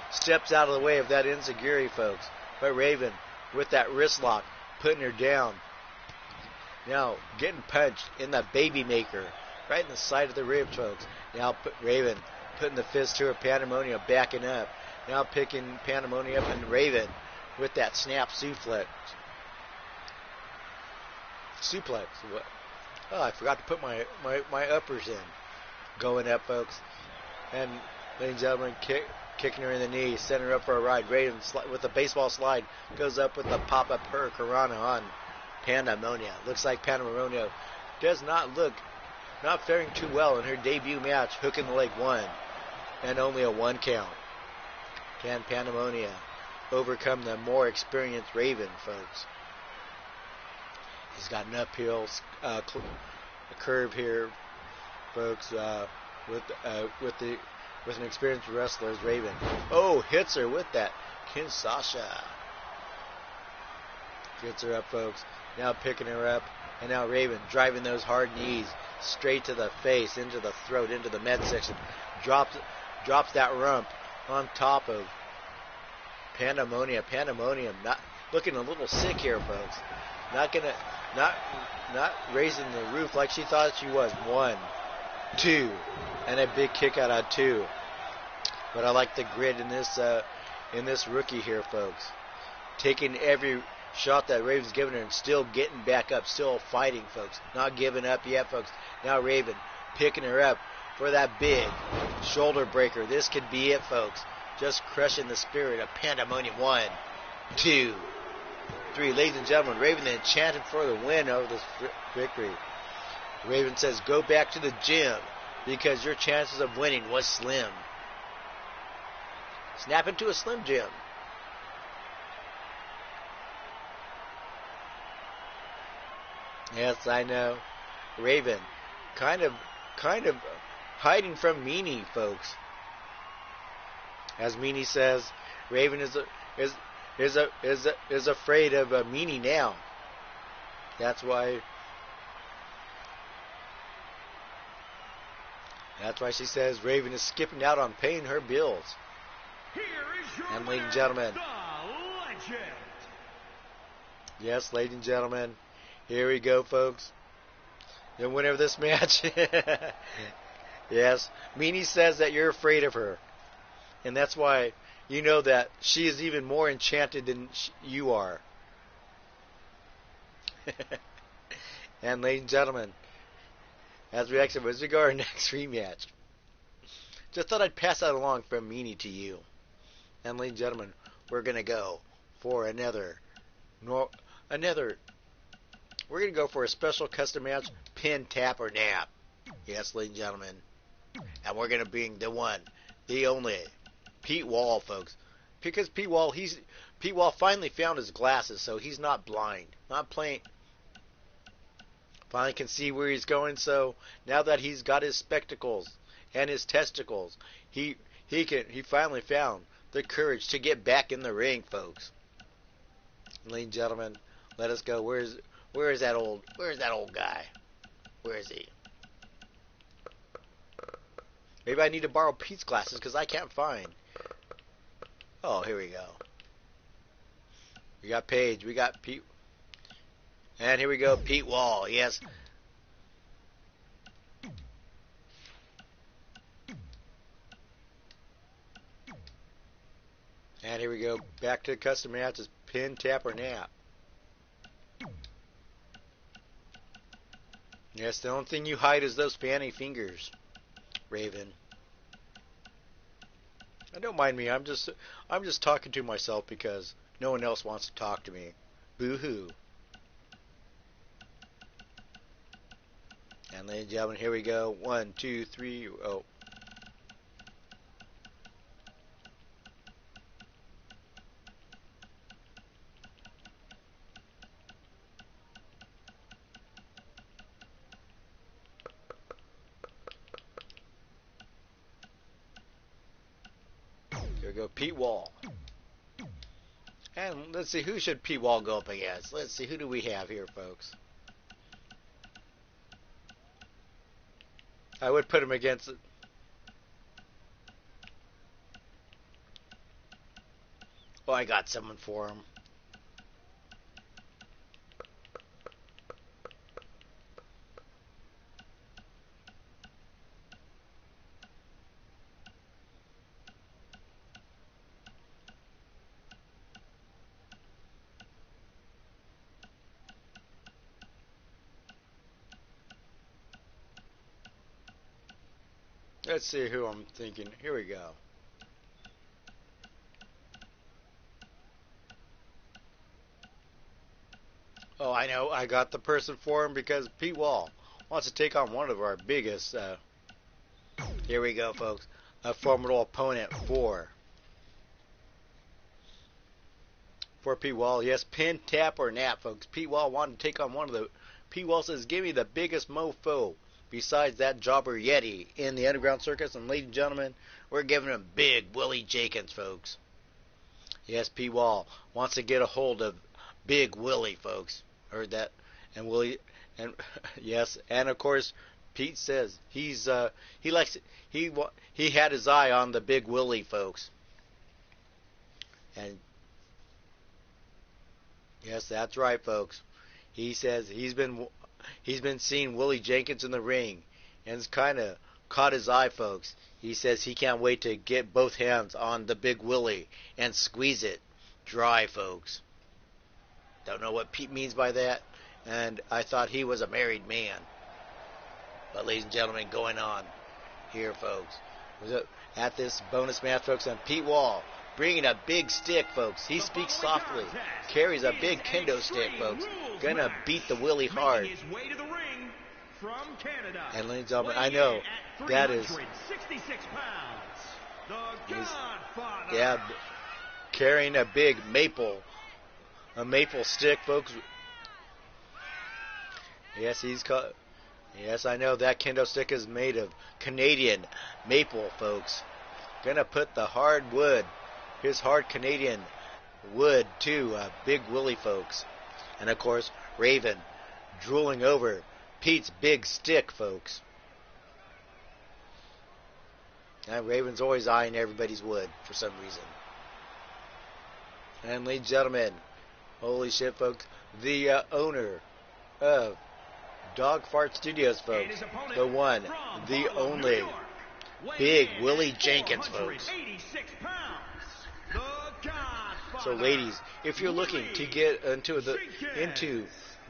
steps out of the way of that insecurity, folks. But Raven with that wrist lock, putting her down. Now getting punched in the baby maker, right in the side of the ribs, folks. Now Raven putting the fist to her. Pandemonia backing up. Now picking Pandemonia up, and Raven with that snap suplex. What? Oh, I forgot to put my uppers in. Going up, folks. And, ladies and gentlemen, kicking her in the knee, setting her up for a ride. Raven with the baseball slide goes up with the pop-up hurricanrana on Pandemonia. Looks like Pandemonia does not faring too well in her debut match. Hook in the leg, one. And only a one count. Can Pandemonia overcome the more experienced Raven, folks? He's got an uphill curve here, folks, with an experienced wrestler as Raven. Oh, hits her with that Kinshasa. Gets her up, folks. Now picking her up, and now Raven driving those hard knees straight to the face, into the throat, into the midsection. Drops that rump on top of Pandemonia. Pandemonium not looking a little sick here, folks. Not raising the roof like she thought she was. 1, 2, and a big kick out of 2. But I like the grit in this rookie here, folks. Taking every shot that Raven's giving her and still getting back up, still fighting, folks. Not giving up yet, folks. Now Raven picking her up for that big shoulder breaker. This could be it, folks. Just crushing the spirit of Pandemonium. 1, 2, 3. Ladies and gentlemen, Raven the Enchanted for the win over this victory. Raven says, go back to the gym because your chances of winning was slim. Snap into a Slim Jim. Yes, I know. Raven, kind of hiding from Meanie, folks. As Meanie says, Raven is afraid of Meanie now. That's why she says Raven is skipping out on paying her bills. Here is your And ladies and gentlemen, the legend. yes, ladies and gentlemen, here we go, folks. The winner of this match. Yes, Meanie says that you're afraid of her. And that's why you know that she is even more enchanted than you are. And ladies and gentlemen, as we exit, as we go our next rematch. Just thought I'd pass that along from Meanie to you. And ladies and gentlemen, we're gonna go for we're gonna go for a special custom match, pin, tap, or nap. Yes, ladies and gentlemen. And we're gonna bring the one, the only, Pete Wall, folks. Because Pete Wall finally found his glasses, so he's not blind. Not playing. Finally can see where he's going, so now that he's got his spectacles and his testicles, he finally found the courage to get back in the ring, folks. Ladies and gentlemen, let us go. Where is that old guy? Where is he? Maybe I need to borrow Pete's glasses because I can't find. Oh, here we go. We got Paige. We got Pete. And here we go, Pete Wall. Yes. And here we go. Back to the custom matches. Pin, tap, or nap. Yes, the only thing you hide is those fanny fingers, Raven. And don't mind me. I'm just talking to myself because no one else wants to talk to me. Boo-hoo. And ladies and gentlemen, here we go. 1, 2, 3. Oh. Here we go, Pete Wall. And let's see, who should Pete Wall go up against? Let's see, who do we have here, folks? I would put him against it. Oh, I got someone for him. Let's see who I'm thinking. Here we go. Oh, I know. I got the person for him because Pete Wall wants to take on one of our biggest. Here we go, folks. A formidable opponent for Pete Wall. Yes, pin, tap, or nap, folks. Pete Wall wanted to take on one of the. Pete Wall says, "Give me the biggest mofo besides that jobber Yeti in the Underground Circus." And ladies and gentlemen, we're giving him Big Willie Jenkins, folks. Yes, Pete Wall wants to get a hold of Big Willie, folks. Heard that? And Willie, and yes, and of course, Pete says he had his eye on the Big Willie, folks. And yes, that's right, folks. He says he's been seeing Willie Jenkins in the ring, and it's kind of caught his eye, folks. He says he can't wait to get both hands on the Big Willie and squeeze it dry, folks. Don't know what Pete means by that, and I thought he was a married man. But ladies and gentlemen, going on here, folks, at this bonus match, folks, and Pete Wall bringing a big stick, folks. He speaks softly, carries a big kendo stick, folks. Gonna beat the Willie hard. And ladies and gentlemen, I know that is, yeah, carrying a big maple stick, folks. Yes, yes, I know that kendo stick is made of Canadian maple, folks. Gonna put the hard wood, his hard Canadian wood, to Big Willie, folks. And of course, Raven drooling over Pete's big stick, folks. And Raven's always eyeing everybody's wood for some reason. And ladies and gentlemen, holy shit, folks, the owner of Dog Fart Studios, folks, the one, the only, Big Willie Jenkins, folks. So ladies, if you're looking to get into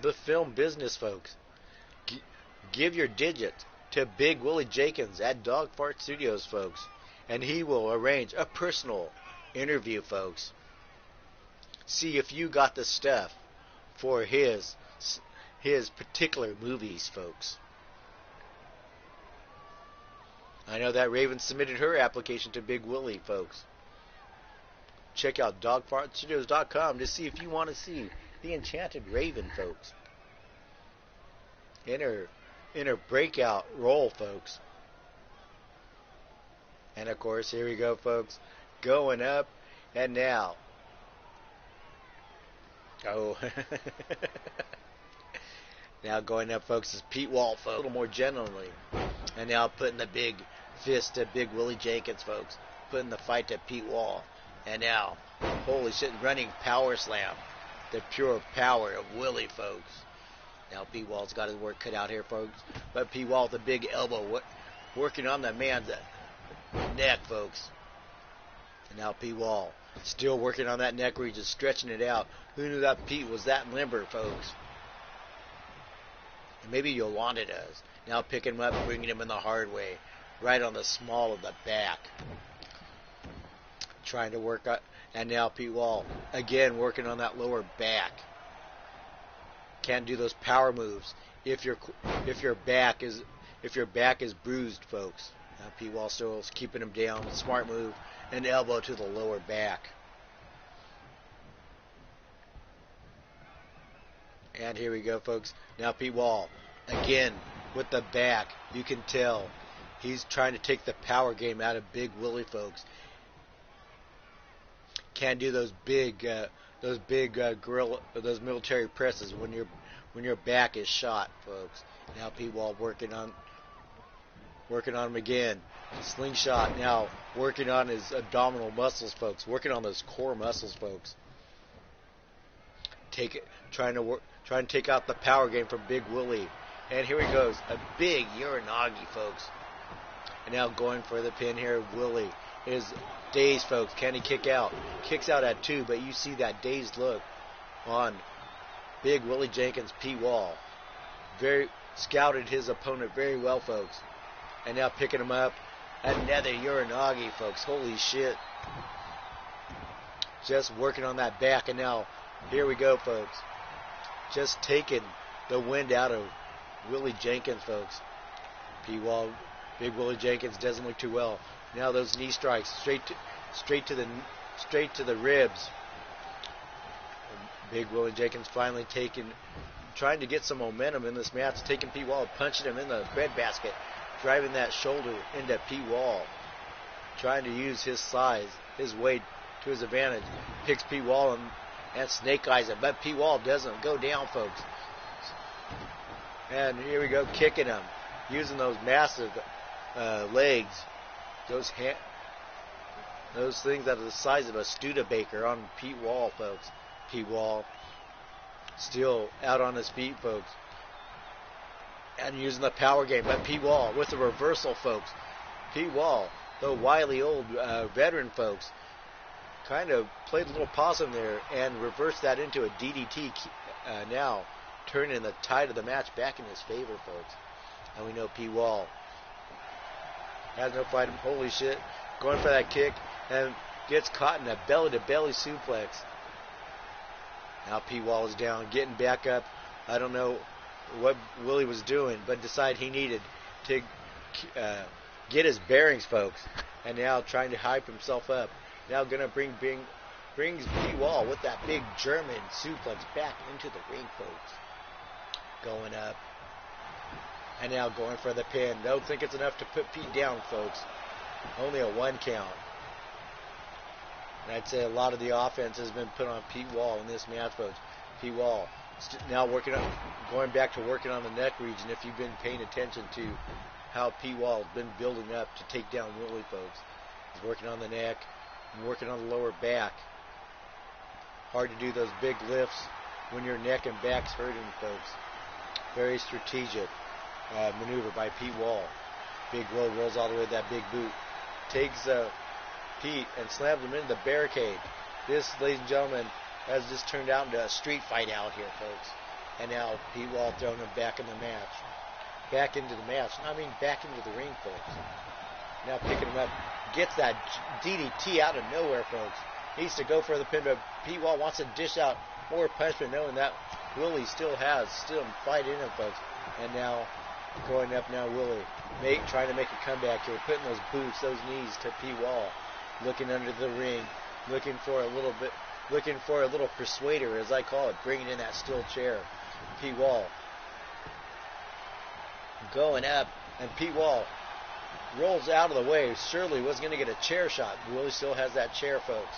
the film business, folks, give your digits to Big Willie Jenkins at Dog Fart Studios, folks, and he will arrange a personal interview, folks. See if you got the stuff for his particular movies, folks. I know that Raven submitted her application to Big Willie, folks. Check out dogfartstudios.com to see if you want to see the Enchanted Raven, folks. In her breakout role, folks. And of course, here we go, folks. Going up, and now. Oh. Now going up, folks, is Pete Wall, folks. A little more gently. And now putting the big fist to Big Willie Jenkins, folks. Putting the fight to Pete Wall. And now, holy shit, running power slam. The pure power of Willie, folks. Now Pete Wall's got his work cut out here, folks. But Pete Wall with the big elbow working on the man's neck, folks. And now Pete Wall still working on that neck region, stretching it out. Who knew that Pete was that limber, folks? And maybe Yolanda does. Now picking him up, bringing him in the hard way. Right on the small of the back. Trying to work out. And now Pete Wall again working on that lower back. Can't do those power moves if your back is bruised, folks. Now Pete Wall still is keeping him down. Smart move. An elbow to the lower back. And here we go, folks. Now Pete Wall again with the back. You can tell he's trying to take the power game out of Big Willie, folks. Can't do those big gorilla, those military presses when your back is shot, folks. Now Pete Wall working on him again. Slingshot now working on his abdominal muscles, folks. Working on those core muscles, folks. Trying to take out the power game from Big Willie. And here he goes, a big Uranagi, folks. And now going for the pin here, Willie is dazed, folks. Can he kick out? Kicks out at 2, but you see that dazed look on Big Willie Jenkins, Pete Wall. Very scouted his opponent very well, folks. And now picking him up, another Uranagi, folks. Holy shit. Just working on that back, and now here we go, folks. Just taking the wind out of Willie Jenkins, folks. Pete Wall, Big Willie Jenkins doesn't look too well. Now those knee strikes straight to the ribs. Big Willie Jenkins finally trying to get some momentum in this match, taking Pete Wall, punching him in the breadbasket, driving that shoulder into Pete Wall, trying to use his size, his weight to his advantage. Picks Pete Wall and snake eyes him, but Pete Wall doesn't go down, folks. And here we go, kicking him, using those massive legs, those things that are the size of a Studebaker on Pete Wall, folks. Pete Wall still out on his feet, folks, and using the power game. But Pete Wall with the reversal, folks. Pete Wall, the wily old veteran, folks, kind of played a little possum there and reversed that into a DDT. Now turning the tide of the match back in his favor, folks. And we know Pete Wall has no fight. Holy shit. Going for that kick and gets caught in a belly-to-belly suplex. Now Pete Wall is down, getting back up. I don't know what Willie was doing, but decided he needed to get his bearings, folks. And now trying to hype himself up. Now going to brings Pete Wall with that big German suplex back into the ring, folks. Going up. And now going for the pin. Don't think it's enough to put Pete down, folks. Only a 1 count. And I'd say a lot of the offense has been put on Pete Wall in this match, folks. Pete Wall now going back to working on the neck region. If you've been paying attention to how Pete Wall has been building up to take down Willie, folks. He's working on the neck and working on the lower back. Hard to do those big lifts when your neck and back's hurting, folks. Very strategic maneuver by Pete Wall. Big Will rolls all the way to that big boot. Takes Pete and slams him into the barricade. This, ladies and gentlemen, has just turned out into a street fight out here, folks. And now Pete Wall throwing him back in the match. back into the match. I mean, back into the ring, folks. Now picking him up. Gets that DDT out of nowhere, folks. He needs to go for the pin, but Pete Wall wants to dish out more punishment, knowing that Willie still fight in him, folks. And now, going up now, Willie, trying to make a comeback here, putting those boots, those knees to Pete Wall, looking under the ring, looking for a little persuader, as I call it, bringing in that steel chair. Pete Wall going up, and Pete Wall rolls out of the way. Shirley was going to get a chair shot. Willie still has that chair, folks.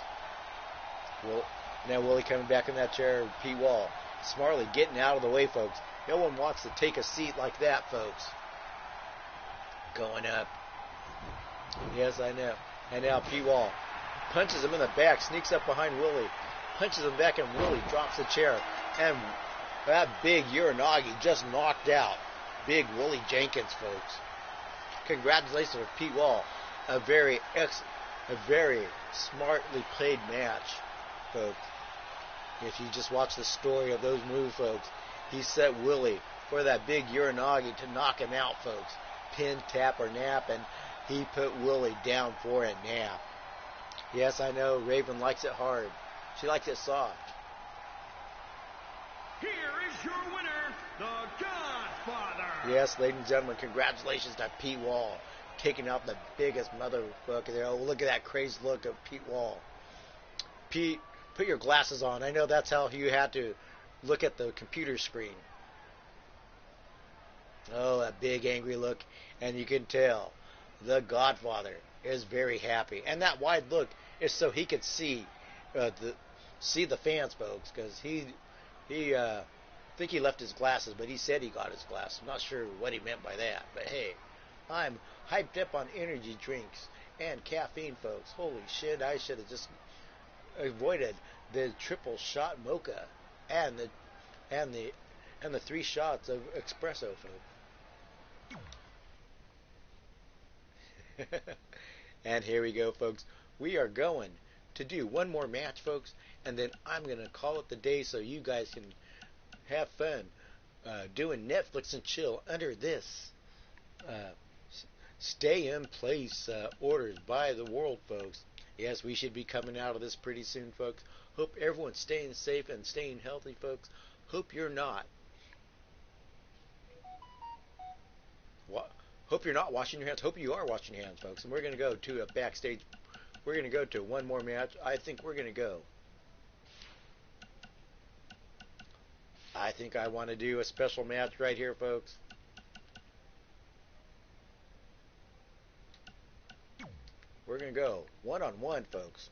Now Willie coming back in that chair. Pete Wall smartly getting out of the way, folks. No one wants to take a seat like that, folks. Going up. Yes, I know. And now Pete Wall punches him in the back, sneaks up behind Willie, punches him back, and Willie drops the chair. And that big Uranagi just knocked out big Willie Jenkins, folks. Congratulations to Pete Wall. A very smartly played match, folks. If you just watch the story of those moves, folks, he set Willie for that big Uranagi to knock him out, folks. Pin, tap, or nap, and he put Willie down for a nap. Yes, I know, Raven likes it hard. She likes it soft. Here is your winner, the Godfather. Yes, ladies and gentlemen, congratulations to Pete Wall, taking out the biggest motherfucker there. Oh, look at that crazed look of Pete Wall. Pete, put your glasses on. I know that's how you had to look at the computer screen. Oh, that big angry look, and you can tell the Godfather is very happy. And that wide look is so he could see the fans, folks, because he think he left his glasses, but he said he got his glasses. I'm not sure what he meant by that, but hey, I'm hyped up on energy drinks and caffeine, folks. Holy shit, I should have just avoided the triple shot mocha and the 3 shots of espresso, folks. And here we go, folks. We are going to do one more match, folks, and then I'm going to call it the day so you guys can have fun doing Netflix and chill under this stay-in-place orders by the world, folks. Yes, we should be coming out of this pretty soon, folks. Hope everyone's staying safe and staying healthy, folks. Hope you're not. Hope you're not washing your hands. Hope you are washing your hands, folks. And we're going to go to a backstage. We're going to go to one more match. I think we're going to go. I think I want to do a special match right here, folks. We're going to go one-on-one, folks.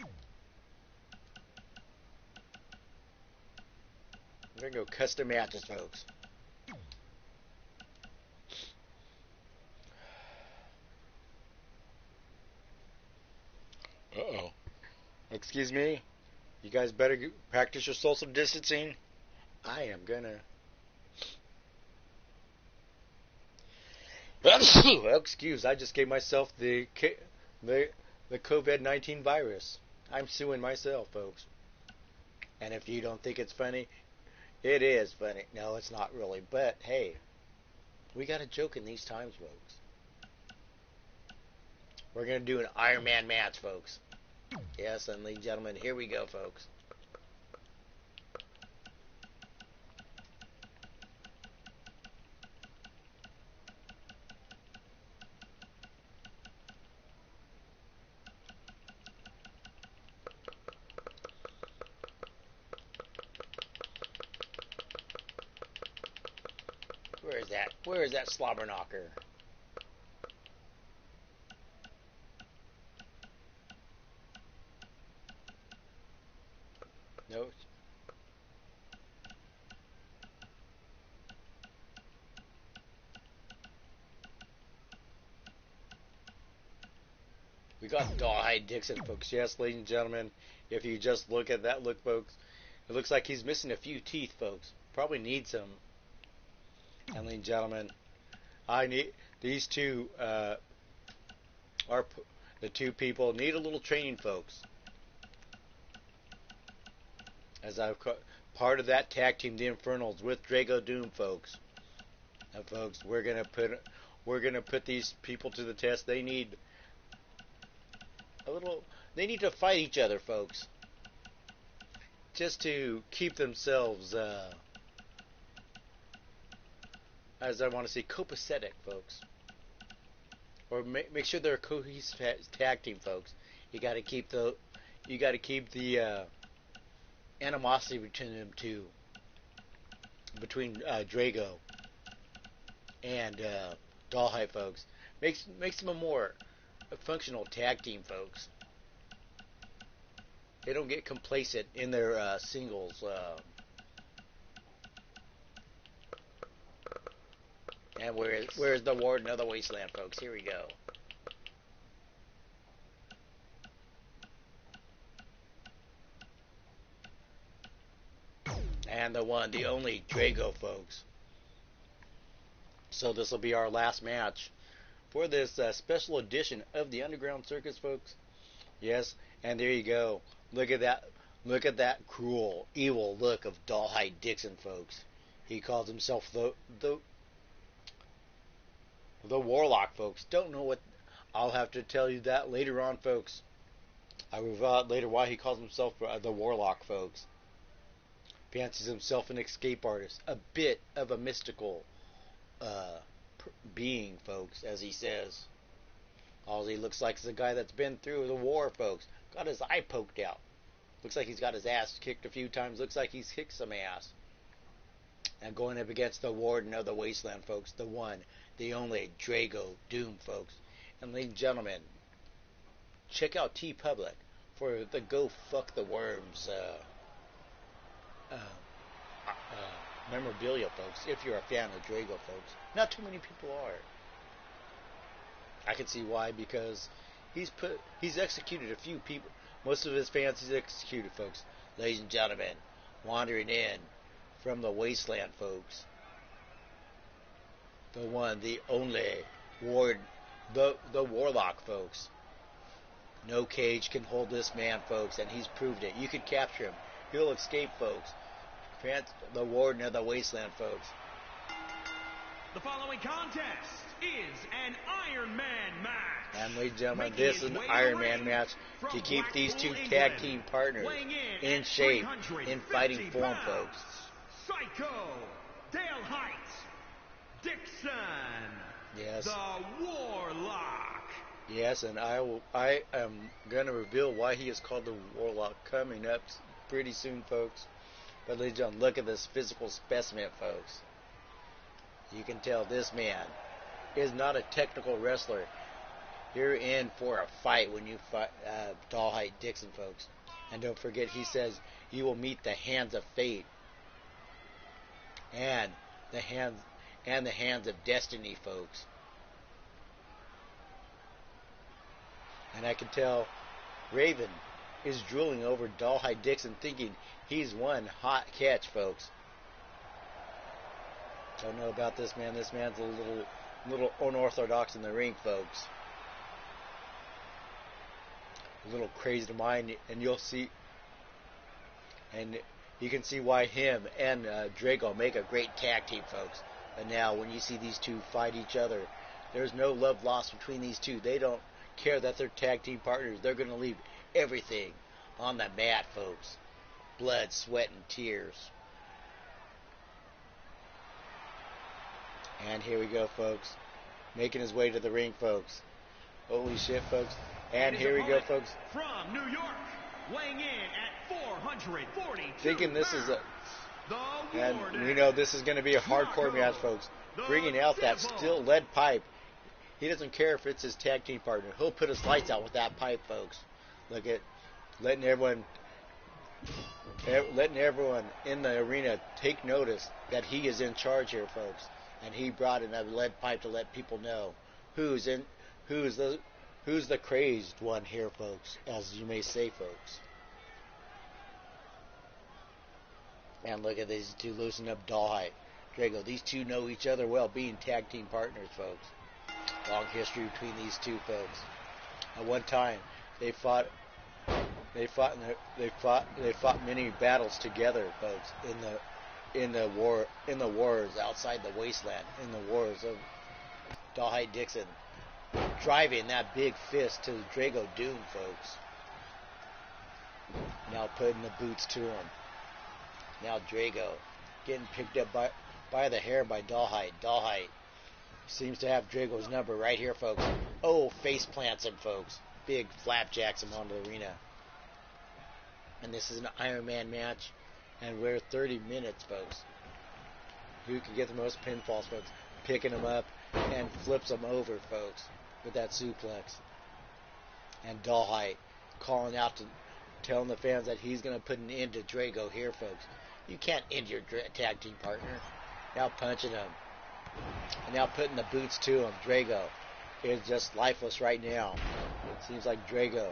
We're going to go custom matches, folks. Uh-oh. Excuse me? You guys better practice your social distancing. I am gonna... Excuse, I just gave myself the COVID-19 virus. I'm suing myself, folks. And if you don't think it's funny, it is funny. No, it's not really. But, hey, we got a joke in these times, folks. We're going to do an Iron Man match, folks. Yes, and ladies and gentlemen, here we go, folks. Where is that? Where is that slobber knocker? No. We got Dawhide Dixon, folks. Yes, ladies and gentlemen, if you just look at that look, folks, it looks like he's missing a few teeth, folks. Probably needs some. And ladies and gentlemen, these two are the two people need a little training, folks. As I've part of that tag team, the Infernals, with Drago Doom, folks. Folks, we're gonna put these people to the test. They need they need to fight each other, folks, just to keep themselves, as I want to say, copacetic, folks, or make sure they're a cohesive tag team, folks. You got to keep the animosity between them two, between Drago and Dollhide, folks. Makes them a more functional tag team, folks. They don't get complacent in their singles. And where's the Warden of the Wasteland, folks? Here we go. And the one, the only Drago, folks. So this will be our last match for this special edition of the Underground Circus, folks. Yes, and there you go. Look at that. Look at that cruel, evil look of Dollhide Dixon, folks. He calls himself the Warlock, folks. Don't know what. I'll have to tell you that later on, folks. I will reveal out later why he calls himself the Warlock, folks. Fancies himself an escape artist, a bit of a mystical being, folks, as he says. All he looks like is a guy that's been through the war, folks. Got his eye poked out. Looks like he's got his ass kicked a few times. Looks like he's kicked some ass. And going up against the Warden of the Wasteland, folks. The one, the only Drago Doom, folks. And ladies and gentlemen, check out TeePublic for the Go Fuck the Worms memorabilia, folks. If you're a fan of Drago, folks. Not too many people are. I can see why, because he's executed a few people. Most of his fans he's executed, folks. Ladies and gentlemen, wandering in from the Wasteland, folks. The one, the only the Warlock, folks. No cage can hold this man, folks, and he's proved it. You can capture him. He'll escape, folks. The Warden of the Wasteland, folks. The following contest is an Iron Man match. And ladies and gentlemen, this is an Iron Man match to keep these two tag team partners in shape, in fighting form, folks. Psycho, Dale Heights, Dixon. Yes. The Warlock. Yes, and I am gonna reveal why he is called the Warlock coming up pretty soon, folks. But ladies and gentlemen, look at this physical specimen, folks. You can tell this man is not a technical wrestler. You're in for a fight when you fight Dollhide Dixon, folks. And don't forget, he says you will meet the hands of fate and the hands of destiny, folks. And I can tell Raven is drooling over Dollhide Dixon, thinking he's one hot catch, folks. Don't know about this man. This man's a little unorthodox in the ring, folks. A little crazy to mind, and you'll see, and you can see why him and Drago make a great tag team, folks. But now, when you see these two fight each other, there's no love lost between these two. They don't care that they're tag team partners. They're going to leave everything on the mat, folks. Blood, sweat, and tears. And here we go, folks. Making his way to the ring, folks. Holy shit, folks. And here we go, folks. From New York, weighing in at 442 thinking this is a... And Warden. we know this is going to be a hardcore match, folks. Bringing out that steel lead pipe. He doesn't care if it's his tag team partner. He'll put his lights out with that pipe, folks. Look at letting everyone in the arena take notice that he is in charge here, folks. And he brought in a lead pipe to let people know who's the crazed one here, folks, as you may say, folks. And look at these two loosening up Dollhide, Drago. These two know each other well, being tag team partners, folks. Long history between these two, folks. At one time, they fought many battles together, folks, in the wars outside the wasteland, in the wars of Dalhite Dixon driving that big fist to Drago Doom, folks. Now putting the boots to him. Now Drago getting picked up by the hair by Dalhite. Dalhite seems to have Drago's number right here, folks. Oh, face plants him, folks. Big flapjacks him onto the arena. And this is an Iron Man match, and we're 30 minutes, folks. Who can get the most pinfalls, folks? Picking him up and flips him over, folks, with that suplex. And Dalhite calling out, telling the fans that he's going to put an end to Drago here, folks. You can't end your tag team partner. Now punching him. And now putting the boots to him. Drago is just lifeless right now. It seems like Drago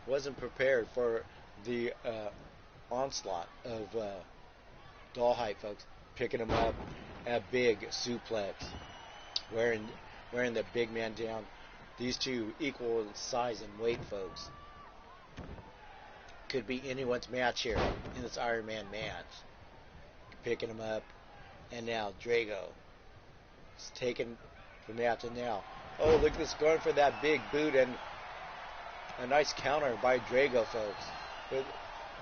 wasn't prepared for the onslaught of Dalhite, folks. Picking him up, a big suplex, wearing the big man down. These two equal in size and weight, folks. Could be anyone's match here in this Iron Man match. Picking him up, and now Drago is taking the match, and now, oh, look at this, going for that big boot, and a nice counter by Drago, folks.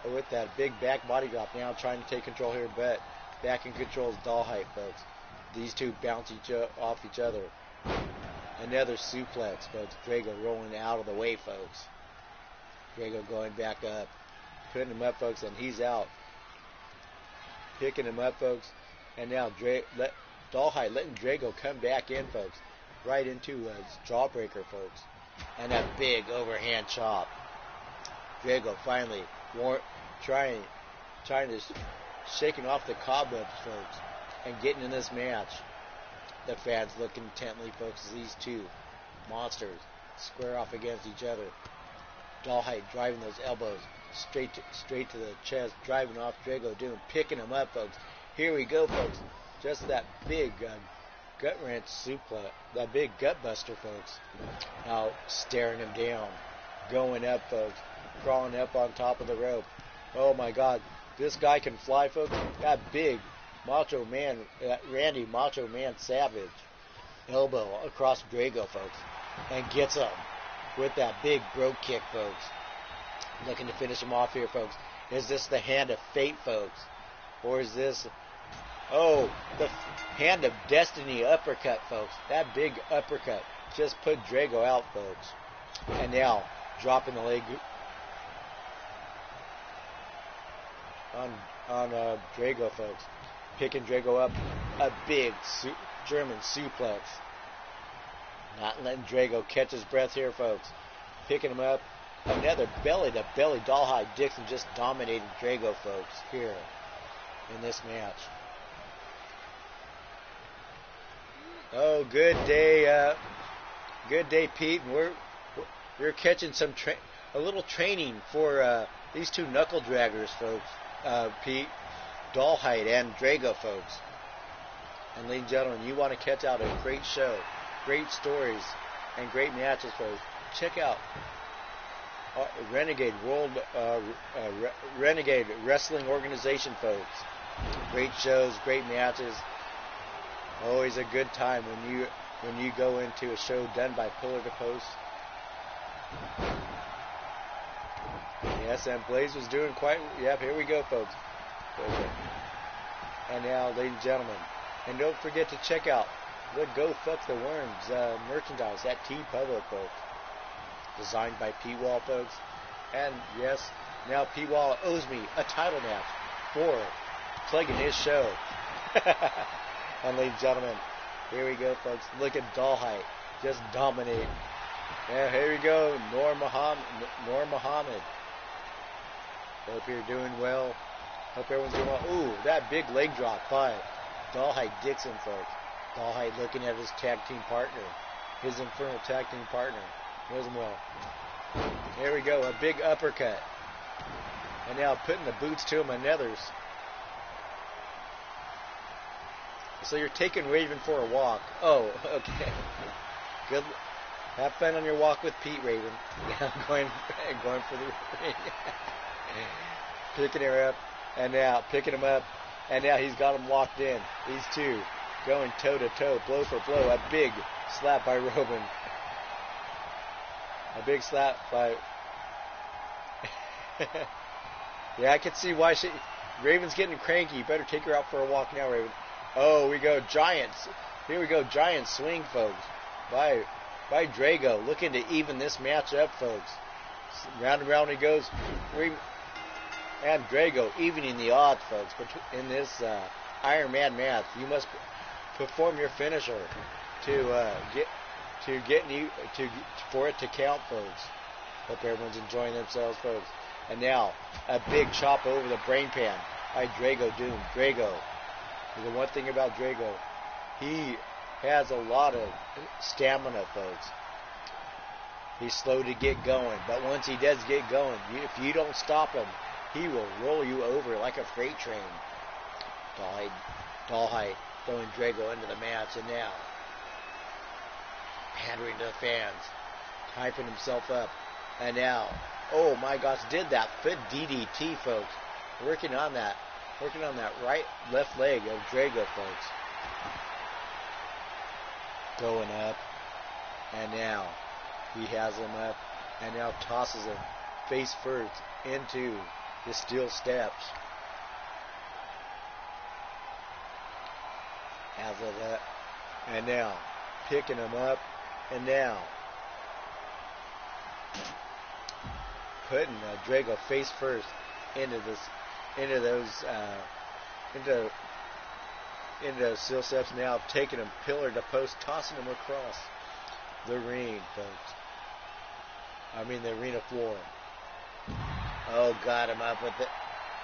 With that big back body drop, now trying to take control here, but back in control is Dalhite, folks. These two bounce off each other. Another suplex, folks. Drago rolling out of the way, folks. Drago going back up. Putting him up, folks, and he's out. Picking him up, folks. And now Dalhite letting Drago come back in, folks. Right into a jawbreaker, folks. And a big overhand chop. Drago finally trying to shaking off the cobwebs, folks, and getting in this match. The fans look intently, folks, as these two monsters square off against each other. Dalhite driving those elbows straight to the chest, driving off Drago Doom, picking him up, folks. Here we go, folks. Just that big gut wrench suplex, that big gut buster, folks. Now staring him down, going up, folks, crawling up on top of the rope. Oh my God, this guy can fly, folks. That big Macho Man, Randy Macho Man Savage elbow across Drago, folks, and gets him with that big bro kick, folks. Looking to finish him off here, folks. Is this the hand of fate, folks? Or is this, oh, the hand of destiny uppercut, folks? That big uppercut just put Drago out, folks. And now, dropping the leg on Drago, folks. Picking Drago up. A big German suplex. Not letting Drago catch his breath here, folks. Picking him up. Another belly-to-belly. Dalhite Dixon just dominating Drago, folks, here in this match. Oh, good day, Pete. And we're catching a little training for these two knuckle draggers, folks. Pete, Dalhite, and Drago, folks. And ladies and gentlemen, you want to catch out a great show, great stories, and great matches, folks. Check out Renegade Renegade Wrestling Organization, folks. Great shows, great matches. Always a good time when you go into a show done by Pillar to Post. Yes, and Blaze was doing quite. Yep, here we go, folks. Okay. And now, ladies and gentlemen, and don't forget to check out the Go Fuck the Worms merchandise at TeePublic, folks. Designed by Pete Wall, folks. And yes, now Pete Wall owes me a title match for plugging his show. And ladies and gentlemen, here we go, folks. Look at Dalhite just dominating. And here we go, Noor Muhammad. Hope you're doing well. Hope everyone's doing well. Ooh, that big leg drop by Dalhite Dixon, folks. Dalhite looking at his tag team partner, his infernal tag team partner. Knows him well. Here we go, a big uppercut. And now putting the boots to him, another. So you're taking Raven for a walk. Oh, okay. Good. Have fun on your walk with Pete, Raven. going for the ring. Picking her up. And now picking him up. And now he's got him locked in. These two going toe to toe, blow for blow. A big slap by Robin. A big slap by. Yeah, I can see why Raven's getting cranky. You better take her out for a walk now, Raven. Oh, we go Giants. Here we go, Giant swing, folks. By Drago, looking to even this match up, folks. Round and round he goes. And Drago evening the odds, folks. But in this Iron Man match, you must perform your finisher for it to count, folks. Hope everyone's enjoying themselves, folks. And now a big chop over the brain pan by Drago Doom. Drago. The one thing about Drago, he has a lot of stamina, folks. He's slow to get going, but once he does get going, if you don't stop him, he will roll you over like a freight train. Dollhide throwing Drago into the match, and now pandering to the fans, hyping himself up, and now, oh my gosh, did that fit DDT, folks? Working on that left leg of Drago, folks. Going up, and now he has him up, and now tosses him face first into the steel steps. Has it up, and now picking him up, and now putting Drago face first into those steel steps. Now taking him pillar to post, tossing him across the ring, folks. I mean the arena floor. Oh, got him up with it.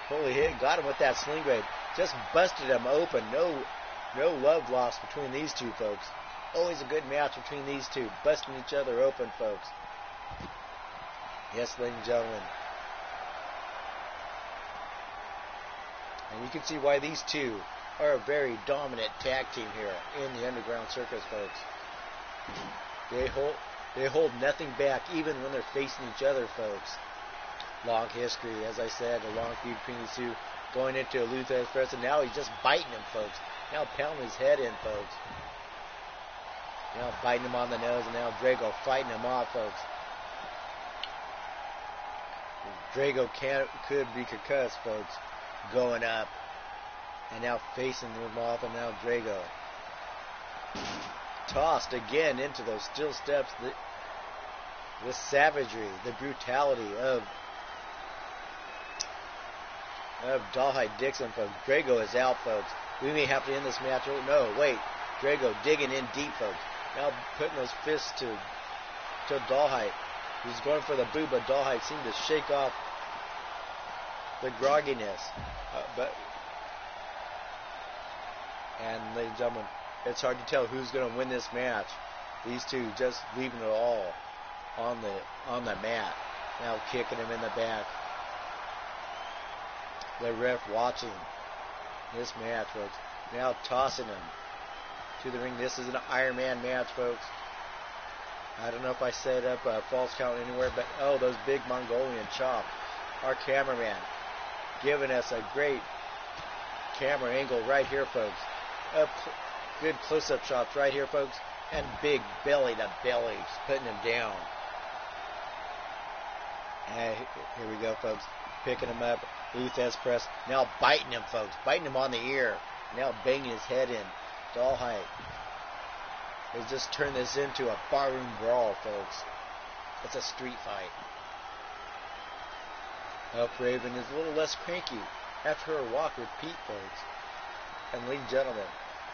Holy hit, got him with that sling blade. Just busted him open. No love lost between these two, folks. Always a good match between these two. Busting each other open, folks. Yes, ladies and gentlemen. And you can see why these two are a very dominant tag team here in the Underground Circus, folks. They hold nothing back, even when they're facing each other, folks. Long history, as I said, a long feud between these two, going into a Luther Express, and now he's just biting him, folks. Now pounding his head in, folks. Now biting him on the nose, and now Drago fighting him off, folks. Drago could be concussed, folks. Going up, and now facing him off, and now Drago tossed again into those steel steps. The savagery, the brutality of Dollhide Dixon, folks. Drago is out, folks. We may have to end this match. Oh, no, wait. Drago digging in deep, folks. Now putting those fists to Dollhide. He's going for the boot, but Dollhide seemed to shake off the grogginess. And ladies and gentlemen, it's hard to tell who's going to win this match. These two just leaving it all on the mat. Now kicking him in the back. The ref watching this match, folks. Now tossing him to the ring. This is an Iron Man match, folks. I don't know if I set up a false count anywhere, but oh, those big Mongolian chops. Our cameraman giving us a great camera angle right here, folks. Good close-up shots right here, folks. And big belly to belly, putting him down. And here we go, folks. Picking him up. Luthez press. Now biting him, folks. Biting him on the ear. Now banging his head in. Dollhide has just turned this into a barroom brawl, folks. It's a street fight. Up Raven is a little less cranky after her walk with Pete, folks. And ladies and gentlemen,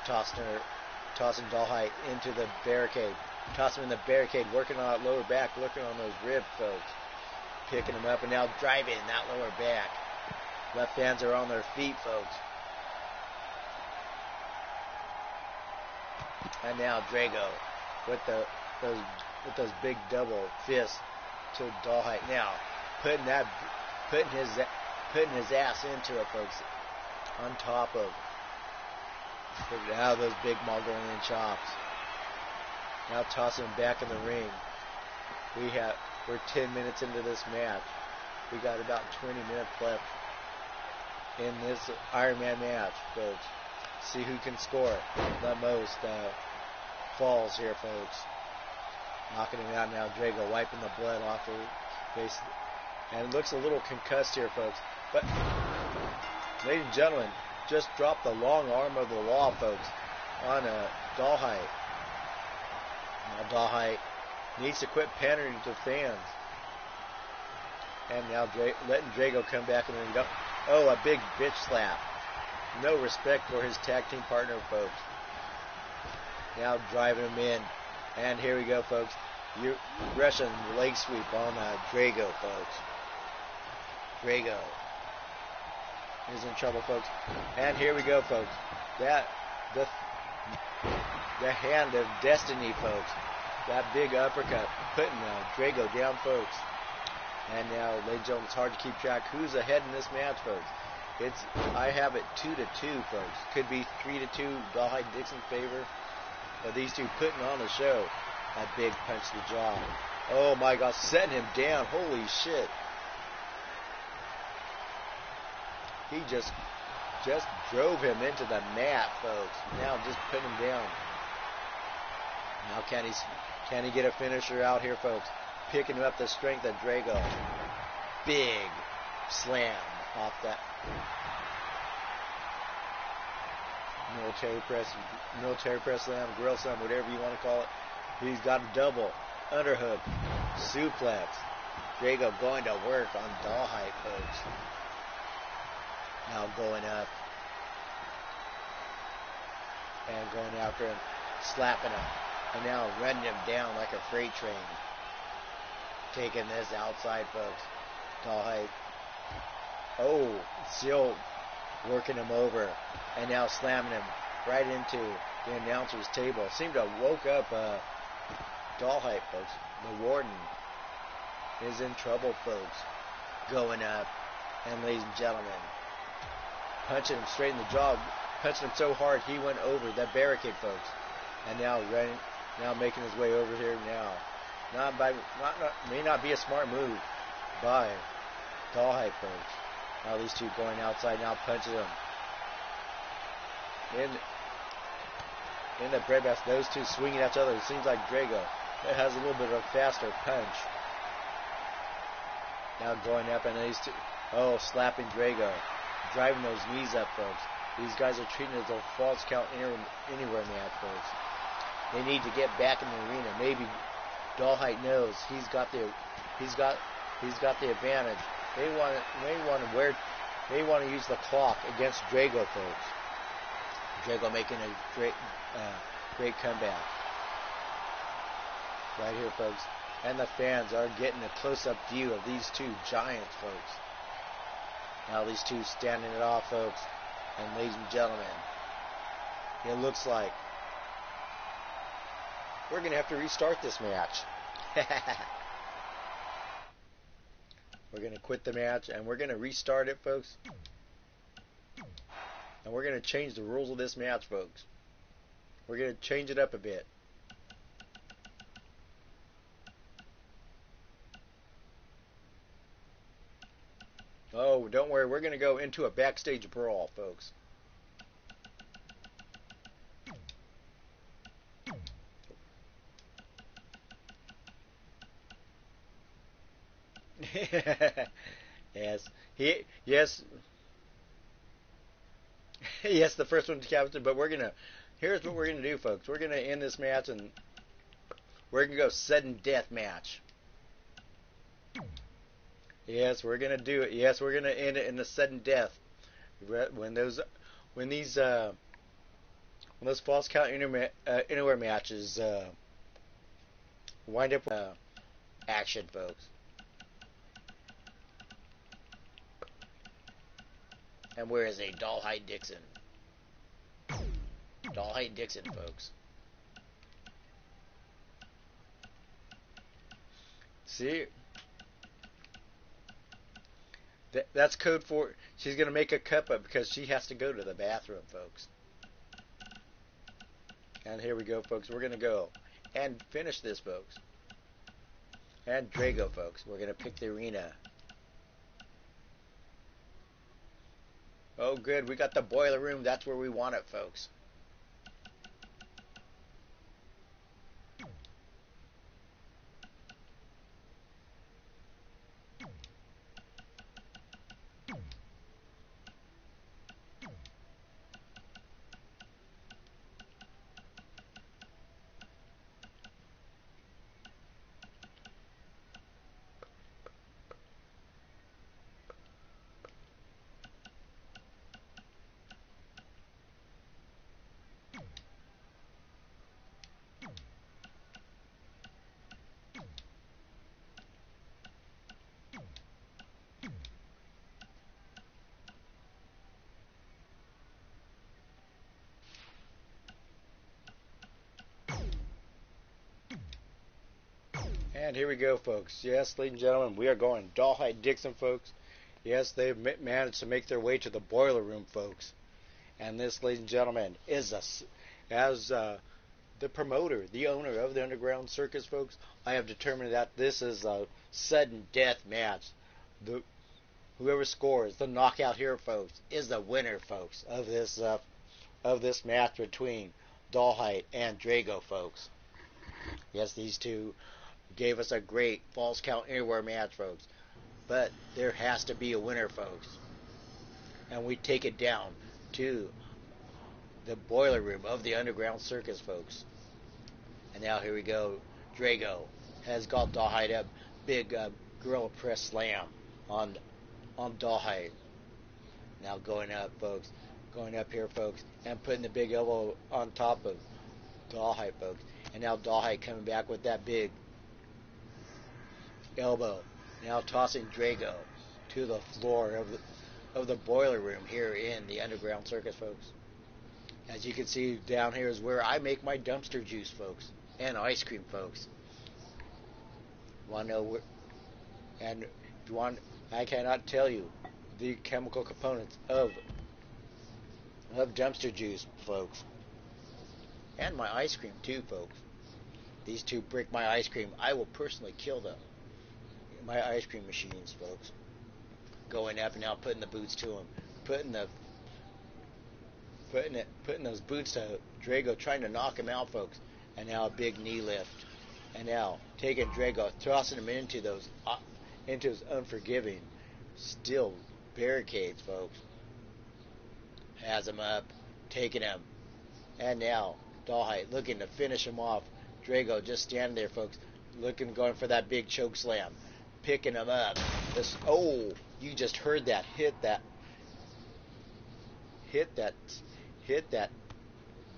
tossing Dollhide into the barricade. Tossing him in the barricade, working on that lower back, working on those ribs, folks. Picking him up and now driving that lower back. Left hands are on their feet, folks. And now Drago with those big double fists to Dollhide. Now putting his ass into it, folks. On top of now those big Mongolian chops. Now tossing him back in the ring. We're 10 minutes into this match. We got about 20 minutes left in this Iron Man match, folks. See who can score the most falls here, folks. Knocking him out now. Drago wiping the blood off his face. And it looks a little concussed here, folks. But, ladies and gentlemen, just dropped the long arm of the law, folks, on Dollhite. Now Dollhite needs to quit pandering to fans. And now letting Drago come back and then oh, a big bitch slap. No respect for his tag team partner, folks. Now driving him in. And here we go, folks. Russian leg sweep on Drago, folks. Drago is in trouble, folks. And here we go, folks. The hand of destiny, folks. That big uppercut putting Drago down, folks. And now, ladies and gentlemen, it's hard to keep track who's ahead in this match, folks. I have it 2-2, folks. Could be 3-2, Dollhite Dixon favor. But these two putting on the show. That big punch to the jaw. Oh my gosh, setting him down. Holy shit. He just drove him into the mat, folks. Now just putting him down. Now can he get a finisher out here, folks? Picking up the strength of Drago. Big slam off that military press slam, grill slam, whatever you want to call it. He's got a double underhook suplex. Drago going to work on Dollhite, folks. Now going up and going after him, slapping him, and now running him down like a freight train. Taking this outside, folks. Dollhite. Oh, still working him over, and now slamming him right into the announcer's table. Seemed to have woke up Dollhite, folks. The warden is in trouble, folks. Going up, and ladies and gentlemen, punching him straight in the jaw, punching him so hard he went over that barricade, folks. And now making his way over here now. May not be a smart move by Dollhite, folks. Now these two going outside, now punches him in the breadbasket. Those two swinging at each other. It seems like Drago has a little bit of a faster punch. Now going up, and these two, slapping Drago, driving those knees up, folks. These guys are treating it as a false count anywhere match, folks. They need to get back in the arena. Maybe Dollhite knows he's got the advantage. They want to use the clock against Drago, folks. Drago making a great comeback right here, folks. And the fans are getting a close-up view of these two giants, folks. Now these two standing it off, folks. And ladies and gentlemen, it looks like we're going to have to restart this match. We're going to quit the match and we're going to restart it, folks. And we're going to change the rules of this match, folks. We're going to change it up a bit. Oh, don't worry. We're going to go into a backstage brawl, folks. Yes. Yes. Yes, the first one's captain, but here's what we're gonna do, folks. We're gonna end this match and we're gonna go sudden death match. Yes, we're gonna do it. Yes, we're gonna end it in the sudden death. When those false count anywhere matches wind up with action, folks. And where is a Dollhite Dixon? Dollhite Dixon, folks. See? That's code for she's going to make a cup up because she has to go to the bathroom, folks. And here we go, folks. We're going to go and finish this, folks. And Drago, folks. We're going to pick the arena. Oh, good. We got the boiler room. That's where we want it, folks. And here we go, folks. Yes, ladies and gentlemen, we are going Dollhide Dixon, folks. Yes, they've managed to make their way to the boiler room, folks. And this, ladies and gentlemen, is as the promoter, the owner of the Underground Circus, folks. I have determined that this is a sudden death match. Whoever scores the knockout here, folks, is the winner, folks, of this match between Dollhide and Drago, folks. Yes, these two gave us a great Falls Count Anywhere match, folks. But there has to be a winner, folks. And we take it down to the boiler room of the Underground Circus, folks. And now here we go. Drago has got Dollhide up. Big gorilla press slam on Dollhide. Now going up, folks. Going up here, folks. And putting the big elbow on top of Dollhide, folks. And now Dollhide coming back with that big elbow. Now tossing Drago to the floor of the boiler room here in the Underground Circus, folks. As you can see, down here is where I make my dumpster juice, folks, and ice cream, folks. Want to know where? And if you want, I cannot tell you the chemical components of dumpster juice, folks, and my ice cream too, folks. These two break my ice cream. I will personally kill them. My ice cream machines, folks. Going up and now putting the boots to him, putting those boots to Drago, trying to knock him out, folks. And now a big knee lift, and now taking Drago, tossing him into his unforgiving steel barricades, folks. Has him up, taking him, and now Dollhide looking to finish him off. Drago just standing there, folks, going for that big choke slam. Picking him up. You just heard that. Hit that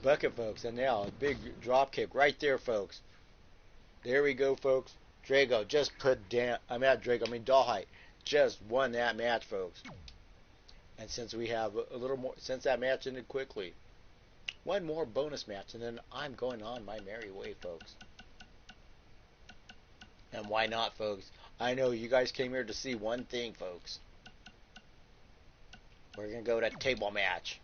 bucket, folks. And now a big drop kick right there, folks. There we go, folks. Drago just Dollhide just won that match, folks. And since we have a little more, since that match ended quickly, one more bonus match, and then I'm going on my merry way, folks. And why not, folks? I know you guys came here to see one thing, folks. We're going to go to table match.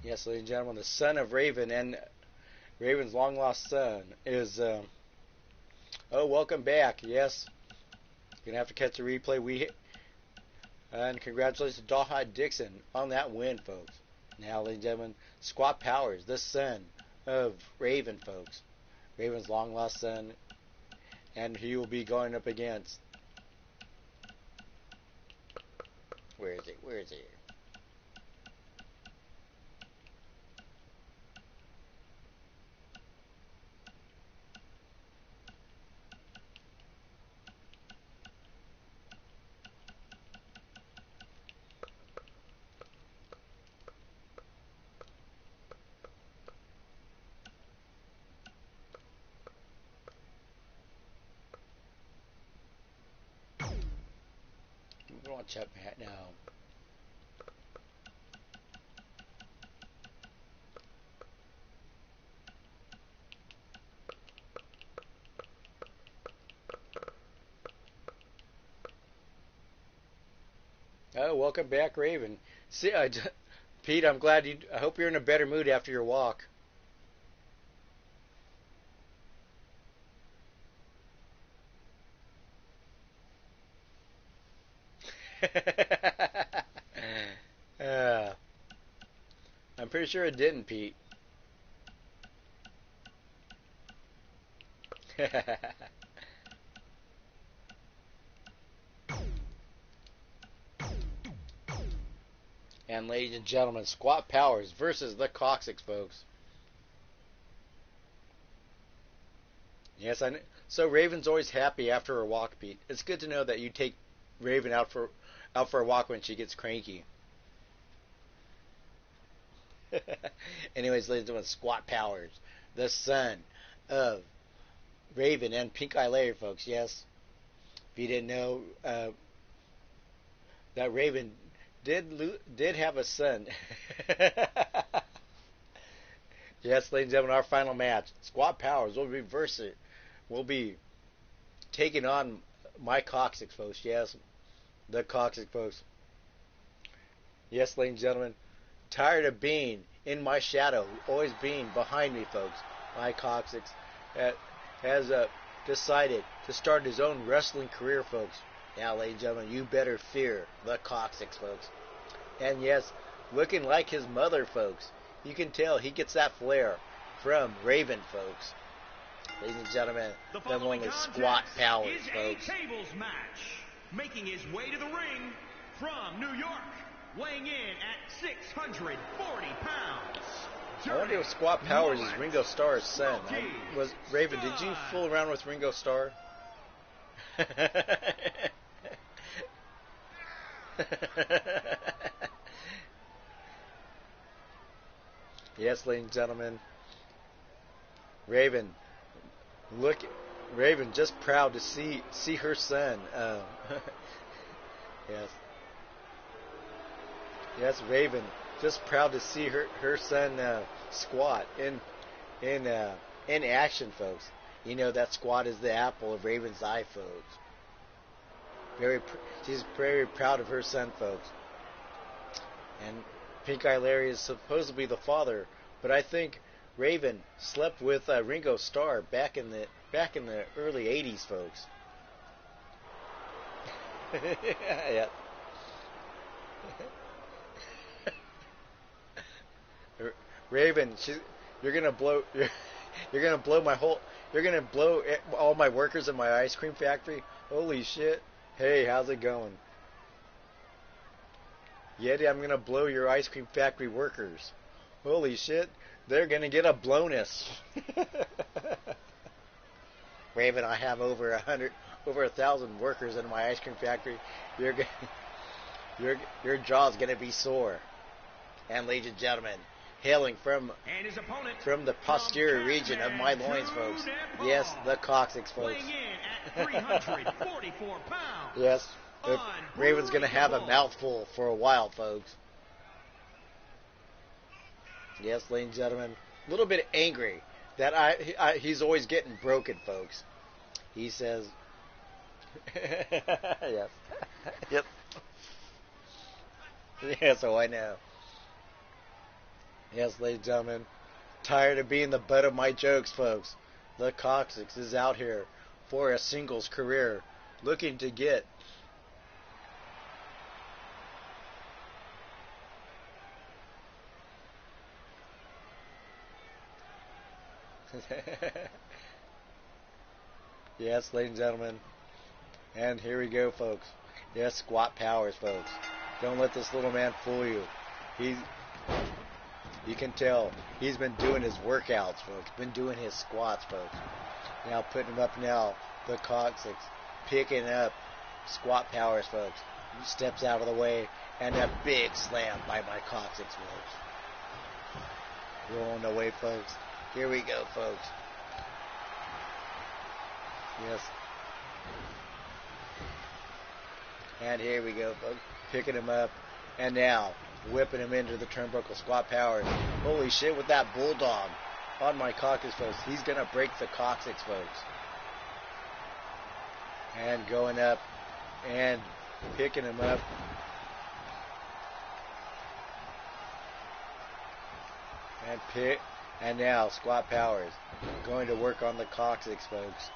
Yes, ladies and gentlemen, the son of Raven and Raven's long lost son is welcome back. Yes, you're gonna have to catch the replay. And congratulations to Dollhide Dixon on that win, folks. Now, ladies and gentlemen, Squat Powers, the son of Raven, folks. Raven's long lost son, and he will be going up against. Where is he? Where is he? We want to check that now. Oh, welcome back, Raven. See, Pete, I'm glad you. I hope you're in a better mood after your walk. uh, I'm pretty sure it didn't, Pete. And ladies and gentlemen, Squat Powers versus the Coccyx, folks. Yes, I know. So Raven's always happy after her walk, Pete. It's good to know that you take Raven out for a walk when she gets cranky. Anyways, ladies and gentlemen, Squat Powers, the son of Raven and Pink Eye Larry, folks. Yes, if you didn't know, that Raven did have a son. Yes, ladies and gentlemen, our final match. Squat Powers will reverse it. We'll be taking on my Coccyx, folks. Yes, the Coccyx, folks. Yes, ladies and gentlemen, tired of being in my shadow, always being behind me, folks. My Coccyx has decided to start his own wrestling career, folks. Now, ladies and gentlemen, you better fear the Coccyx, folks. And yes, looking like his mother, folks. You can tell he gets that flair from Raven, folks. Ladies and gentlemen, the one with Squat Powers, folks. A tables match. Making his way to the ring from New York, weighing in at 640 pounds. I wonder if Squat Powers is Ringo Starr's son. Was Raven, did you fool around with Ringo Starr? Yes, ladies and gentlemen. Raven, Raven just proud to see her son. Yes. Yes, Raven just proud to see her son Squat in action, folks. You know that Squat is the apple of Raven's eye, folks. She's very proud of her son, folks. And Pink Eye Larry is supposed to be the father, but I think Raven slept with Ringo Starr back in the early '80s, folks. Yeah. Raven, you're gonna blow. You're gonna blow my whole. You're gonna blow all my workers in my ice cream factory. Holy shit! Hey, how's it going? Yeti, I'm gonna blow your ice cream factory workers. Holy shit! They're gonna get a blonus. Raven, I have over 1,000 workers in my ice cream factory. Your jaw's gonna be sore. And ladies and gentlemen, hailing from the posterior region of my loins, folks. Yes, the Coccyx, folks. Weighing in at 344 pounds. Yes, Raven's gonna have a mouthful for a while, folks. Yes, ladies and gentlemen, a little bit angry that he's always getting broken, folks. He says, yes, yep, yes, oh I know. Yes, ladies and gentlemen, tired of being the butt of my jokes, folks. The Coccyx is out here for a singles career, looking to get yes, ladies and gentlemen, and here we go, folks. Yes, Squat Powers, folks. Don't let this little man fool you. You can tell he's been doing his workouts, folks. Been doing his squats, folks. Now putting him up now. The Coccyx picking up Squat Powers, folks. He steps out of the way, and a big slam by my Coccyx, folks. Rolling away, folks. Here we go, folks. Yes. And here we go, folks. Picking him up. And now, whipping him into the turnbuckle. Squat Powers. Holy shit, with that bulldog on my Coccyx, folks. He's going to break the Coccyx, folks. And going up and picking him up. And now Squat Powers going to work on the coccyx, folks.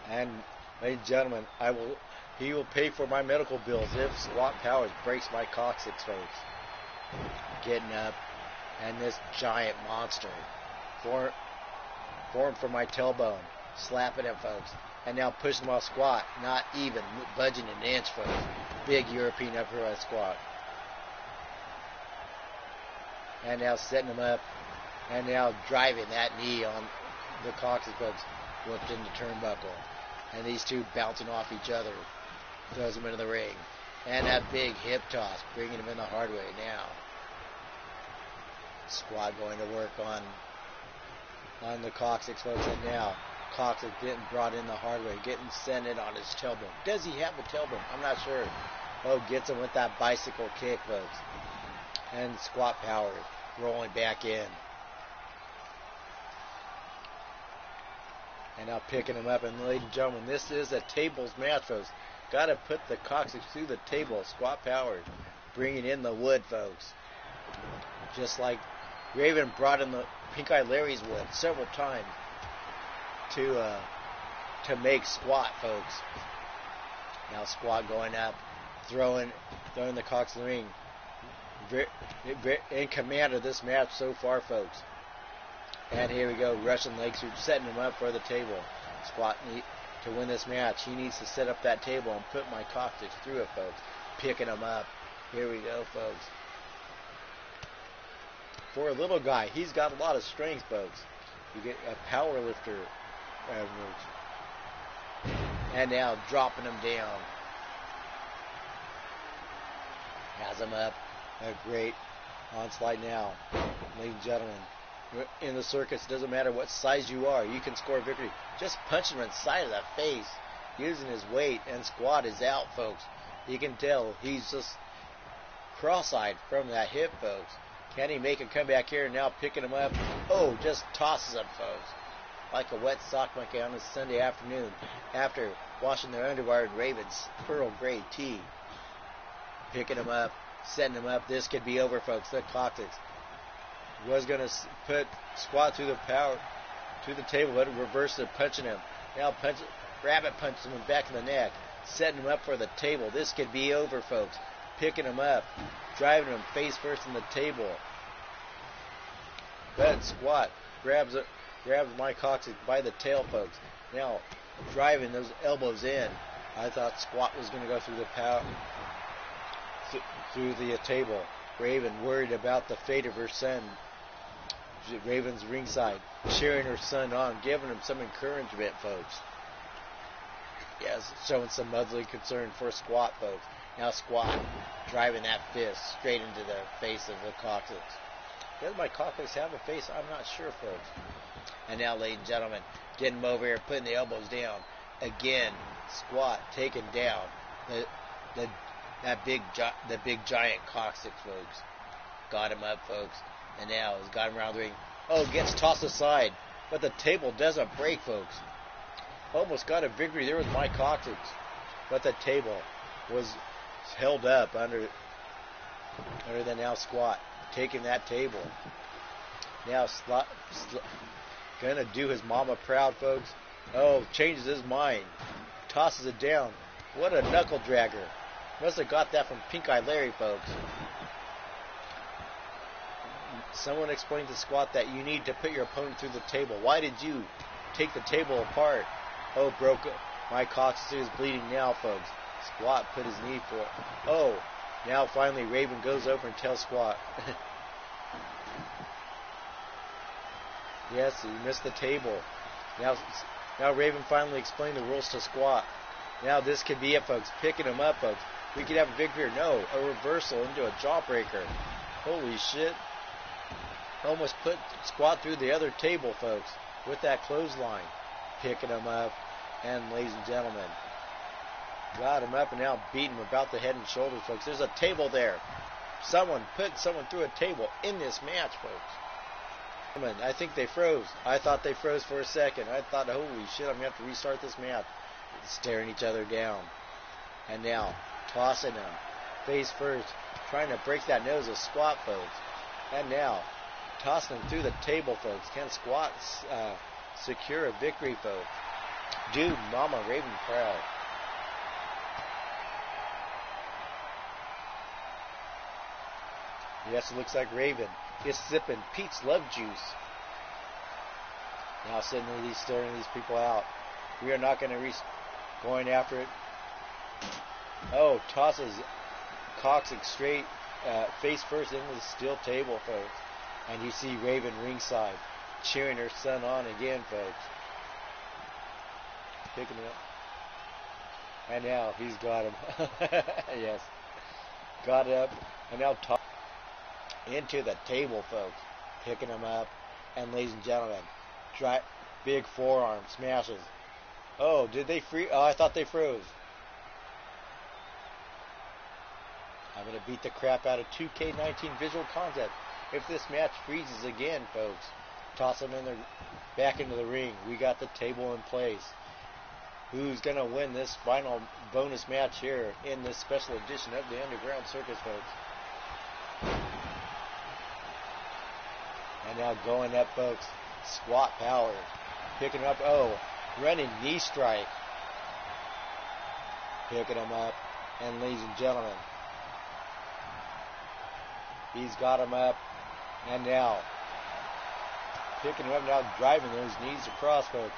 And ladies and gentlemen, he will pay for my medical bills if Squat Powers breaks my coccyx, folks. Getting up, and this giant monster formed from my tailbone, slapping him, folks. And now pushing him off Squat, not even budging an inch, folks. Big European upper squat. And now setting him up, and now driving that knee on the coccyx, folks, whipped into turnbuckle. And these two bouncing off each other, throws him into the ring. And that big hip toss, bringing him in the hard way now. Squat going to work on the coccyx, folks, and now coccyx getting brought in the hard way, getting sent in on his tailbone. Does he have a tailbone? I'm not sure. Oh, gets him with that bicycle kick, folks. And Squat Power rolling back in. And now picking him up, and ladies and gentlemen, this is a tables match, folks. Got to put the coccyx through the table. Squat Power bringing in the wood, folks. Just like Raven brought in the Pink Eye Larry's wood several times to make Squat, folks. Now Squat going up, throwing the coccyx in the ring. In command of this match so far, folks. And here we go, Russian leg sweep, setting him up for the table. Squat to win this match. He needs to set up that table and put my coccyx through it, folks. Picking him up. Here we go, folks. For a little guy, he's got a lot of strength, folks. You get a power lifter. And now dropping him down. Has him up. A great onslaught now. Ladies and gentlemen, in the circus, it doesn't matter what size you are, you can score victory. Just punching him in the side of the face, using his weight, and Squat is out, folks. You can tell he's just cross-eyed from that hip, folks. Can he make a comeback here? Now picking him up. Oh, just tosses him, folks. Like a wet sock monkey on a Sunday afternoon after washing their underwear in Raven's Pearl Grey tea. Picking him up, setting him up. This could be over, folks. The coccyx was going to put Squat through the table, but reversed it, punching him. Now rabbit punches him back in the neck, setting him up for the table. This could be over, folks. Picking him up, driving him face first in the table. But Squat grabs my coccyx by the tail, folks. Now driving those elbows in. I thought Squat was going to go through the table. Raven worried about the fate of her son. Raven's ringside, cheering her son on, giving him some encouragement, folks. Yes, showing some motherly concern for Squat, folks. Now Squat driving that fist straight into the face of the coccyx. Does my coccyx have a face? I'm not sure, folks. And now, ladies and gentlemen, getting him over here, putting the elbows down. Again, Squat taking down the big giant coccyx, folks. Got him up, folks. And now he's got him around the ring. Oh, gets tossed aside. But the table doesn't break, folks. Almost got a victory there with my coccyx. But the table was held up under the now Squat. Taking that table. Now gonna do his mama proud, folks. Oh, changes his mind. Tosses it down. What a knuckle dragger. Must have got that from Pink Eye Larry, folks. Someone explained to Squat that you need to put your opponent through the table. Why did you take the table apart? Oh, broke it. My coccyx is bleeding now, folks. Squat put his knee for it. Oh, now finally Raven goes over and tells Squat. Yes, he missed the table. Now Raven finally explained the rules to Squat. Now this could be it, folks. Picking him up, folks. We could have a victory. No, a reversal into a jawbreaker. Holy shit. Almost put Squat through the other table, folks, with that clothesline. Picking him up. And, ladies and gentlemen, got him up and now beating him about the head and shoulders, folks. There's a table there. Someone put someone through a table in this match, folks. I think they froze. I thought they froze for a second. I thought, holy shit, I'm going to have to restart this match. Staring each other down. And now, tossing him face first, trying to break that nose of Squat, folks. And now, tossing him through the table, folks. Can Squat secure a victory, folks? Do Mama Raven proud. Yes, it looks like Raven is sipping Pete's Love Juice. Now suddenly he's staring these people out. We are not going to going after it. Oh, tosses Cocksick straight face first into the steel table, folks. And you see Raven ringside cheering her son on again, folks. Picking him up. And now he's got him. Yes. Got it up. And now into the table, folks. Picking him up. And ladies and gentlemen, big forearm smashes. Oh, did they freeze? Oh, I thought they froze. I'm going to beat the crap out of 2K19 visual content. If this match freezes again, folks, toss them back into the ring. We got the table in place. Who's going to win this final bonus match here in this special edition of the Underground Circus, folks? And now going up, folks, Squat Power. Picking up, running knee strike. Picking him up. And ladies and gentlemen, he's got him up. And now, picking him up, now driving those knees across, folks.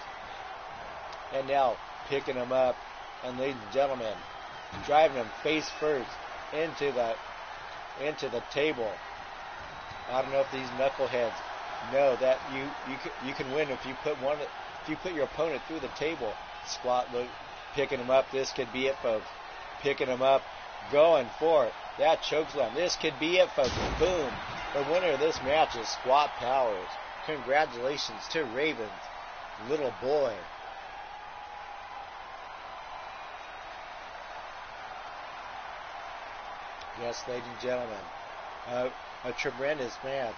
And now, picking him up. And ladies and gentlemen, driving him face first into the table. I don't know if these knuckleheads know that you can win if you put your opponent through the table. Squat, picking him up. This could be it, folks. Picking him up, going for it. That chokeslam. This could be it, folks. Boom. The winner of this match is Squat Powers. Congratulations to Raven's little boy. Yes, ladies and gentlemen, a tremendous match,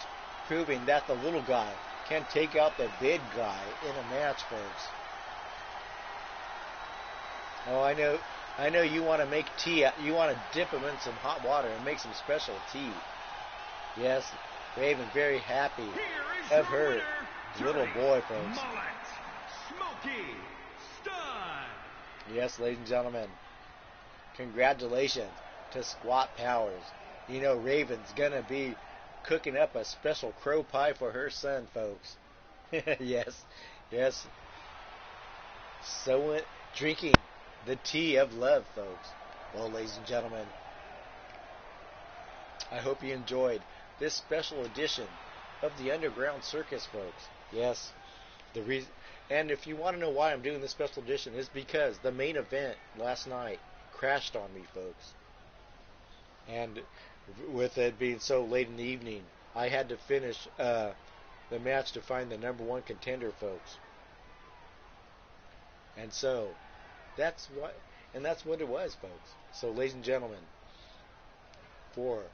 proving that the little guy can take out the big guy in a match, folks. Oh, I know you want to make tea. You want to dip him in some hot water and make some special tea. Yes, Raven very happy of her little boy, folks. Smoky Stud. Yes, ladies and gentlemen, congratulations to Squat Powers. You know Raven's gonna be cooking up a special crow pie for her son, folks. yes. So drinking the tea of love, folks. Well, ladies and gentlemen, I hope you enjoyed this special edition of the Underground Circus, folks. Yes, and if you want to know why I'm doing this special edition, is because the main event last night crashed on me, folks. And with it being so late in the evening, I had to finish the match to find the number one contender, folks. And so that's what it was, folks. So, ladies and gentlemen, for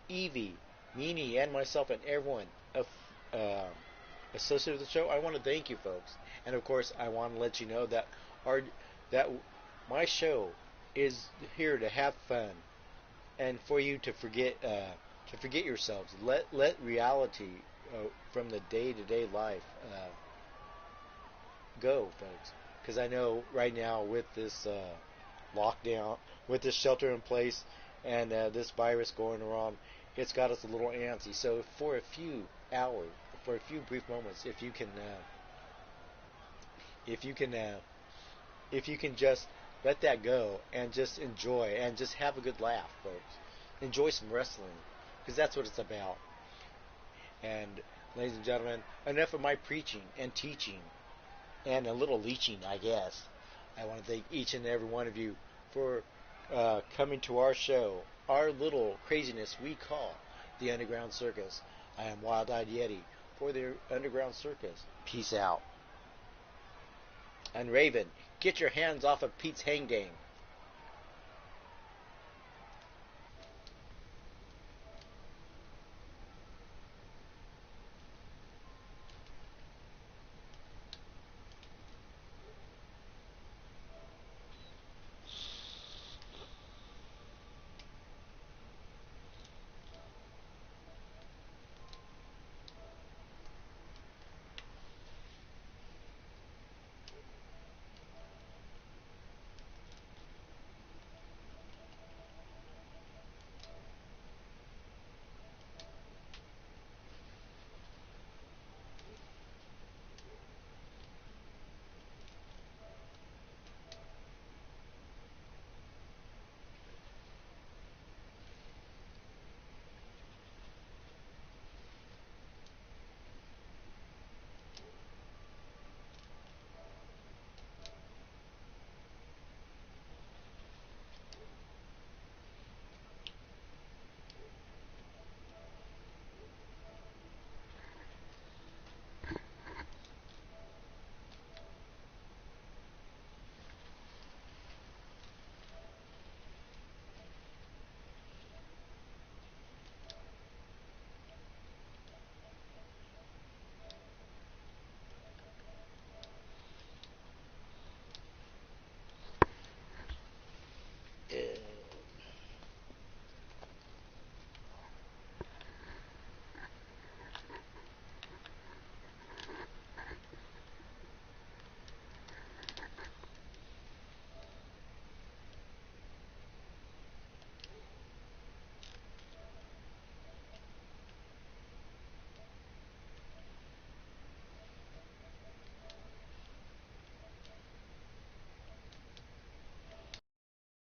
Evie, Nene, and myself, and everyone associated with the show, I want to thank you, folks. And of course, I want to let you know that my show is here to have fun and for you to forget yourselves. Let reality from the day-to-day life go, folks. Because I know right now with this lockdown, with this shelter in place, and this virus going around, it's got us a little antsy. So for a few hours, for a few brief moments, if you can just let that go and just enjoy and just have a good laugh, folks. Enjoy some wrestling, because that's what it's about. And ladies and gentlemen, enough of my preaching and teaching and a little leeching, I guess. I want to thank each and every one of you for coming to our show, our little craziness we call the Underground Circus. I am Wild Eyed Yeti for the Underground Circus. Peace out. And Raven, get your hands off of Pete's hang dang.